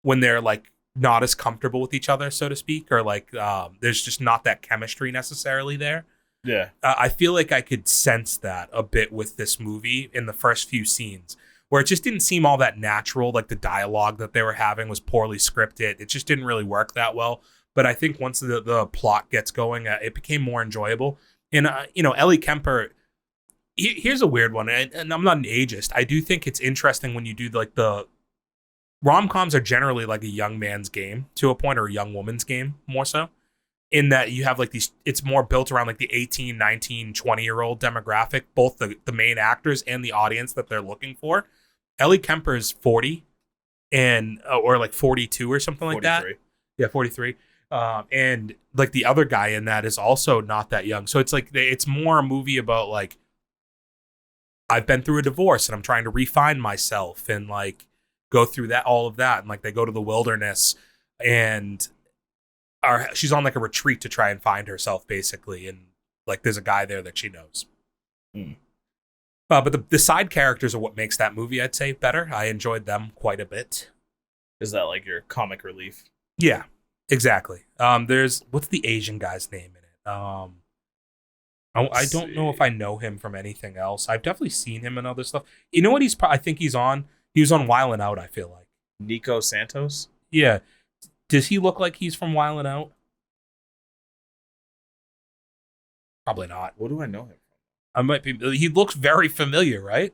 when they're like not as comfortable with each other, so to speak, or like there's just not that chemistry necessarily there. Yeah. I feel like I could sense that a bit with this movie in the first few scenes, where it just didn't seem all that natural. Like the dialogue that they were having was poorly scripted. It just didn't really work that well. But I think once the plot gets going, it became more enjoyable. And, Ellie Kemper, here's a weird one. And I'm not an ageist. I do think it's interesting when you do like the rom-coms are generally like a young man's game to a point, or a young woman's game more so. In that you have like these, it's more built around like the 18, 19, 20-year-old demographic, both the main actors and the audience that they're looking for. Ellie Kemper is 40 and or like 42 or something like 43. that. Yeah, 43. And like the other guy in that is also not that young. So it's like, it's more a movie about like, I've been through a divorce and I'm trying to refine myself and like go through that, all of that. And like they go to the wilderness and she's on like a retreat to try and find herself basically. And like, there's a guy there that she knows. But the side characters are what makes that movie, I'd say, better. I enjoyed them quite a bit. Is that like your comic relief? Yeah, exactly. What's the Asian guy's name in it? I don't know if I know him from anything else. I've definitely seen him in other stuff. You know what I think he's on? He was on Wild 'N Out, I feel like. Nico Santos? Yeah. Does he look like he's from Wild 'N Out? Probably not. What do I know him from? I might be. He looks very familiar, right?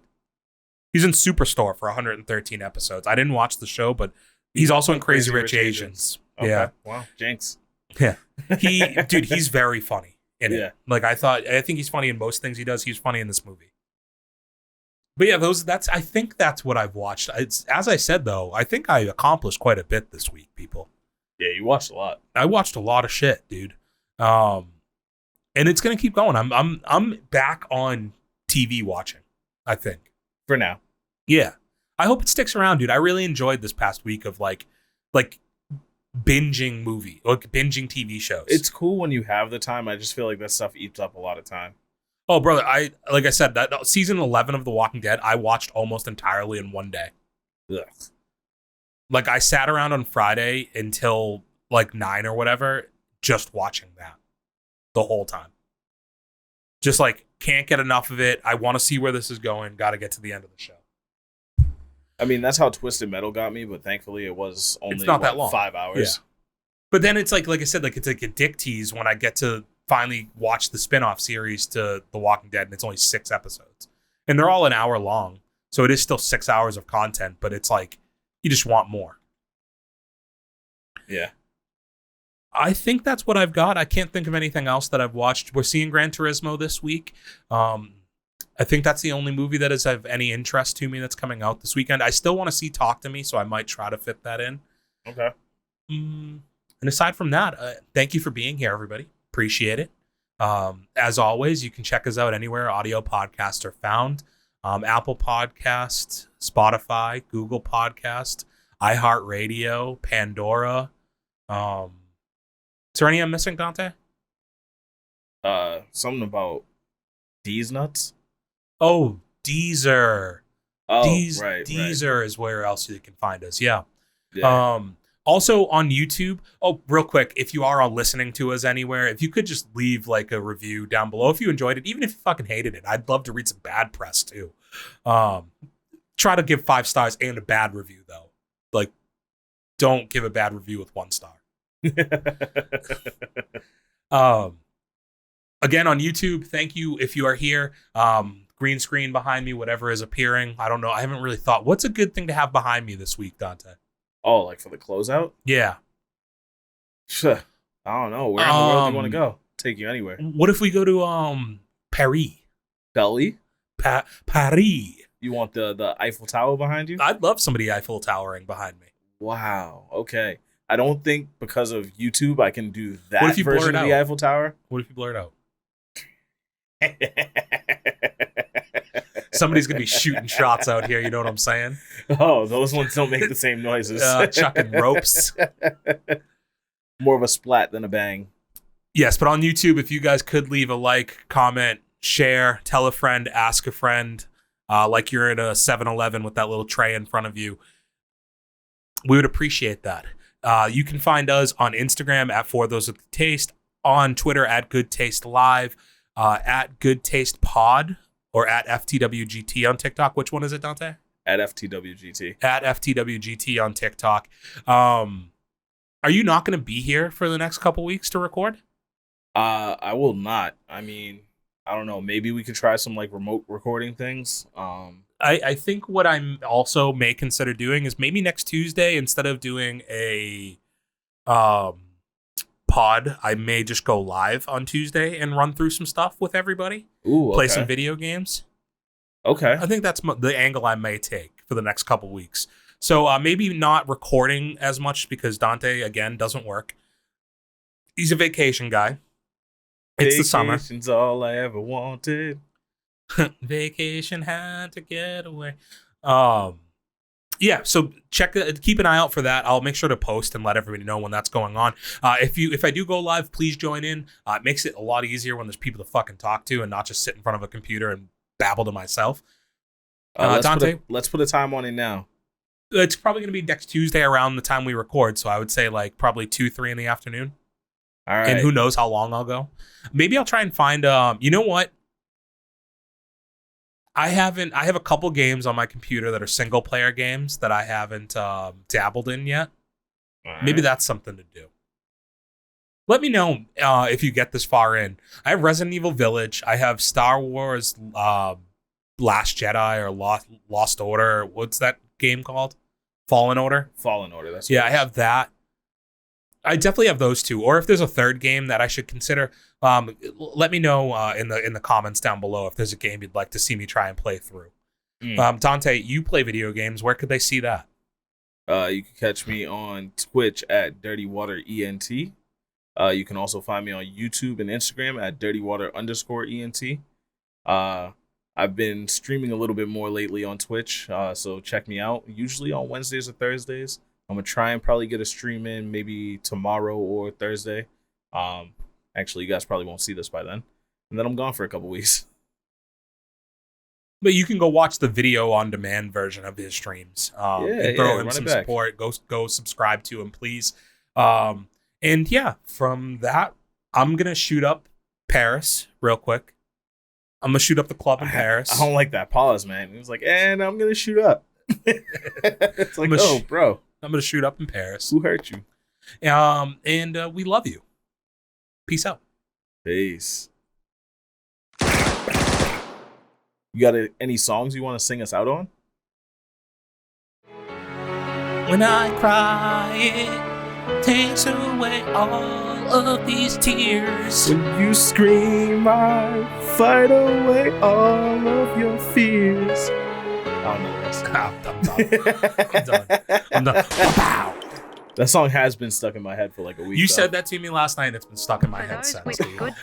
He's in Superstore for 113 episodes. I didn't watch the show, but he's also in Crazy Rich Asians. Okay. Yeah. Wow. Jinx. Yeah. He's very funny in it. Like I think he's funny in most things he does. He's funny in this movie. But yeah, I think that's what I've watched. As I said though, I think I accomplished quite a bit this week, people. Yeah, you watched a lot. I watched a lot of shit, dude. And it's gonna keep going. I'm back on TV watching, I think. For now. Yeah. I hope it sticks around, dude. I really enjoyed this past week of like binging binging TV shows. It's cool when you have the time. I just feel like that stuff eats up a lot of time. Oh, brother, like I said, that season 11 of The Walking Dead, I watched almost entirely in one day. Ugh. Like, I sat around on Friday until like 9 or whatever, just watching that the whole time. Just like, can't get enough of it. I want to see where this is going. Got to get to the end of the show. I mean, that's how Twisted Metal got me, but thankfully it was only It's not that long. 5 hours. Yeah. But then it's like I said, like it's like a dick tease when I get to finally watch the spin-off series to The Walking Dead, and it's only 6 episodes. And they're all an hour long. So it is still 6 hours of content, but it's like you just want more. Yeah. I think that's what I've got. I can't think of anything else that I've watched. We're seeing Gran Turismo this week. I think that's the only movie that is of any interest to me that's coming out this weekend. I still want to see Talk to Me, so I might try to fit that in. Okay. And aside from that, thank you for being here, everybody. Appreciate it. As always, you can check us out anywhere audio podcasts are found. Apple Podcast, Spotify, Google Podcast, iHeartRadio, Pandora. Is there any I'm missing, Dante? Something about D's nuts. Oh, Deezer. Oh, Deezer is where else you can find us. Yeah. Yeah. Also on YouTube. Oh, real quick, if you are listening to us anywhere, if you could just leave like a review down below if you enjoyed it, even if you fucking hated it. I'd love to read some bad press too. Try to give 5 stars and a bad review though. Like, don't give a bad review with 1 star. Again on YouTube, thank you if you are here. Green screen behind me, whatever is appearing. I don't know. I haven't really thought. What's a good thing to have behind me this week, Dante? Oh, like for the closeout? Yeah. I don't know. Where in the world do you want to go? Take you anywhere. What if we go to Paris? Belly? Paris. You want the Eiffel Tower behind you? I'd love somebody Eiffel Towering behind me. Wow. Okay. I don't think because of YouTube I can do that what if you version of the Eiffel Tower. What if you blur it out? Somebody's gonna be shooting shots out here. You know what I'm saying? Oh, those ones don't make the same noises. Chucking ropes. More of a splat than a bang. Yes, but on YouTube, if you guys could leave a like, comment, share, tell a friend, ask a friend, like you're at a 7-Eleven with that little tray in front of you, we would appreciate that. You can find us on Instagram at For Those With Taste, on Twitter at Good Taste Live, at Good Taste Pod, or at FTWGT on TikTok. Which one is it, Dante? At FTWGT. At FTWGT on TikTok. Are you not going to be here for the next couple weeks to record? I will not. I mean, I don't know. Maybe we could try some like remote recording things. I think what I'm also may consider doing is maybe next Tuesday, instead of doing a pod, I may just go live on Tuesday and run through some stuff with everybody. Ooh, play some video games. Okay. I think that's the angle I may take for the next couple weeks. So maybe not recording as much because Dante, again, doesn't work. He's a vacation guy. It's the summer. Vacation's all I ever wanted. Vacation had to get away. Yeah, so keep an eye out for that. I'll make sure to post and let everybody know when that's going on. If I do go live, please join in. It makes it a lot easier when there's people to fucking talk to and not just sit in front of a computer and babble to myself. Dante, let's put a time on it now. It's probably going to be next Tuesday around the time we record, so I would say like probably 2-3 in the afternoon. All right. And who knows how long I'll go. Maybe I'll try and find you know what? I have a couple games on my computer that are single player games that I haven't dabbled in yet. Right. Maybe that's something to do. Let me know if you get this far in. I have Resident Evil Village. I have Star Wars Last Jedi or Lost Order. What's that game called? Fallen Order? Fallen Order, that's I have that. I definitely have those two. Or if there's a third game that I should consider, let me know in the comments down below if there's a game you'd like to see me try and play through. Dante, you play video games. Where could they see that? You can catch me on Twitch at DirtyWaterENT. You can also find me on YouTube and Instagram at DirtyWater_ENT. I've been streaming a little bit more lately on Twitch, so check me out. Usually on Wednesdays or Thursdays. I'm gonna try and probably get a stream in maybe tomorrow or Thursday. Actually, you guys probably won't see this by then, and then I'm gone for a couple weeks. But you can go watch the video on demand version of his streams. And throw him some support. Go subscribe to him, please. And yeah, from that, I'm gonna shoot up Paris real quick. I'm gonna shoot up the club in Paris. I don't like that pause, man. He was like, and I'm gonna shoot up. It's like, bro. I'm gonna shoot up in Paris. Who hurt you? And we love you. Peace out. Peace. You got any songs you want to sing us out on? When I cry, it takes away all of these tears. When you scream, I fight away all of your fears. I don't know this. I'm done. Wow. That song has been stuck in my head for like a week. You said that to me last night, and it's been stuck in my head since.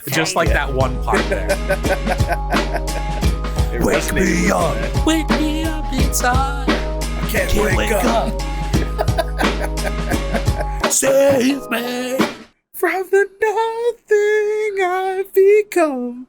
Just like that one part there. Wake me up. Wake me up inside. I can't wake up. Save me from the nothing I've become.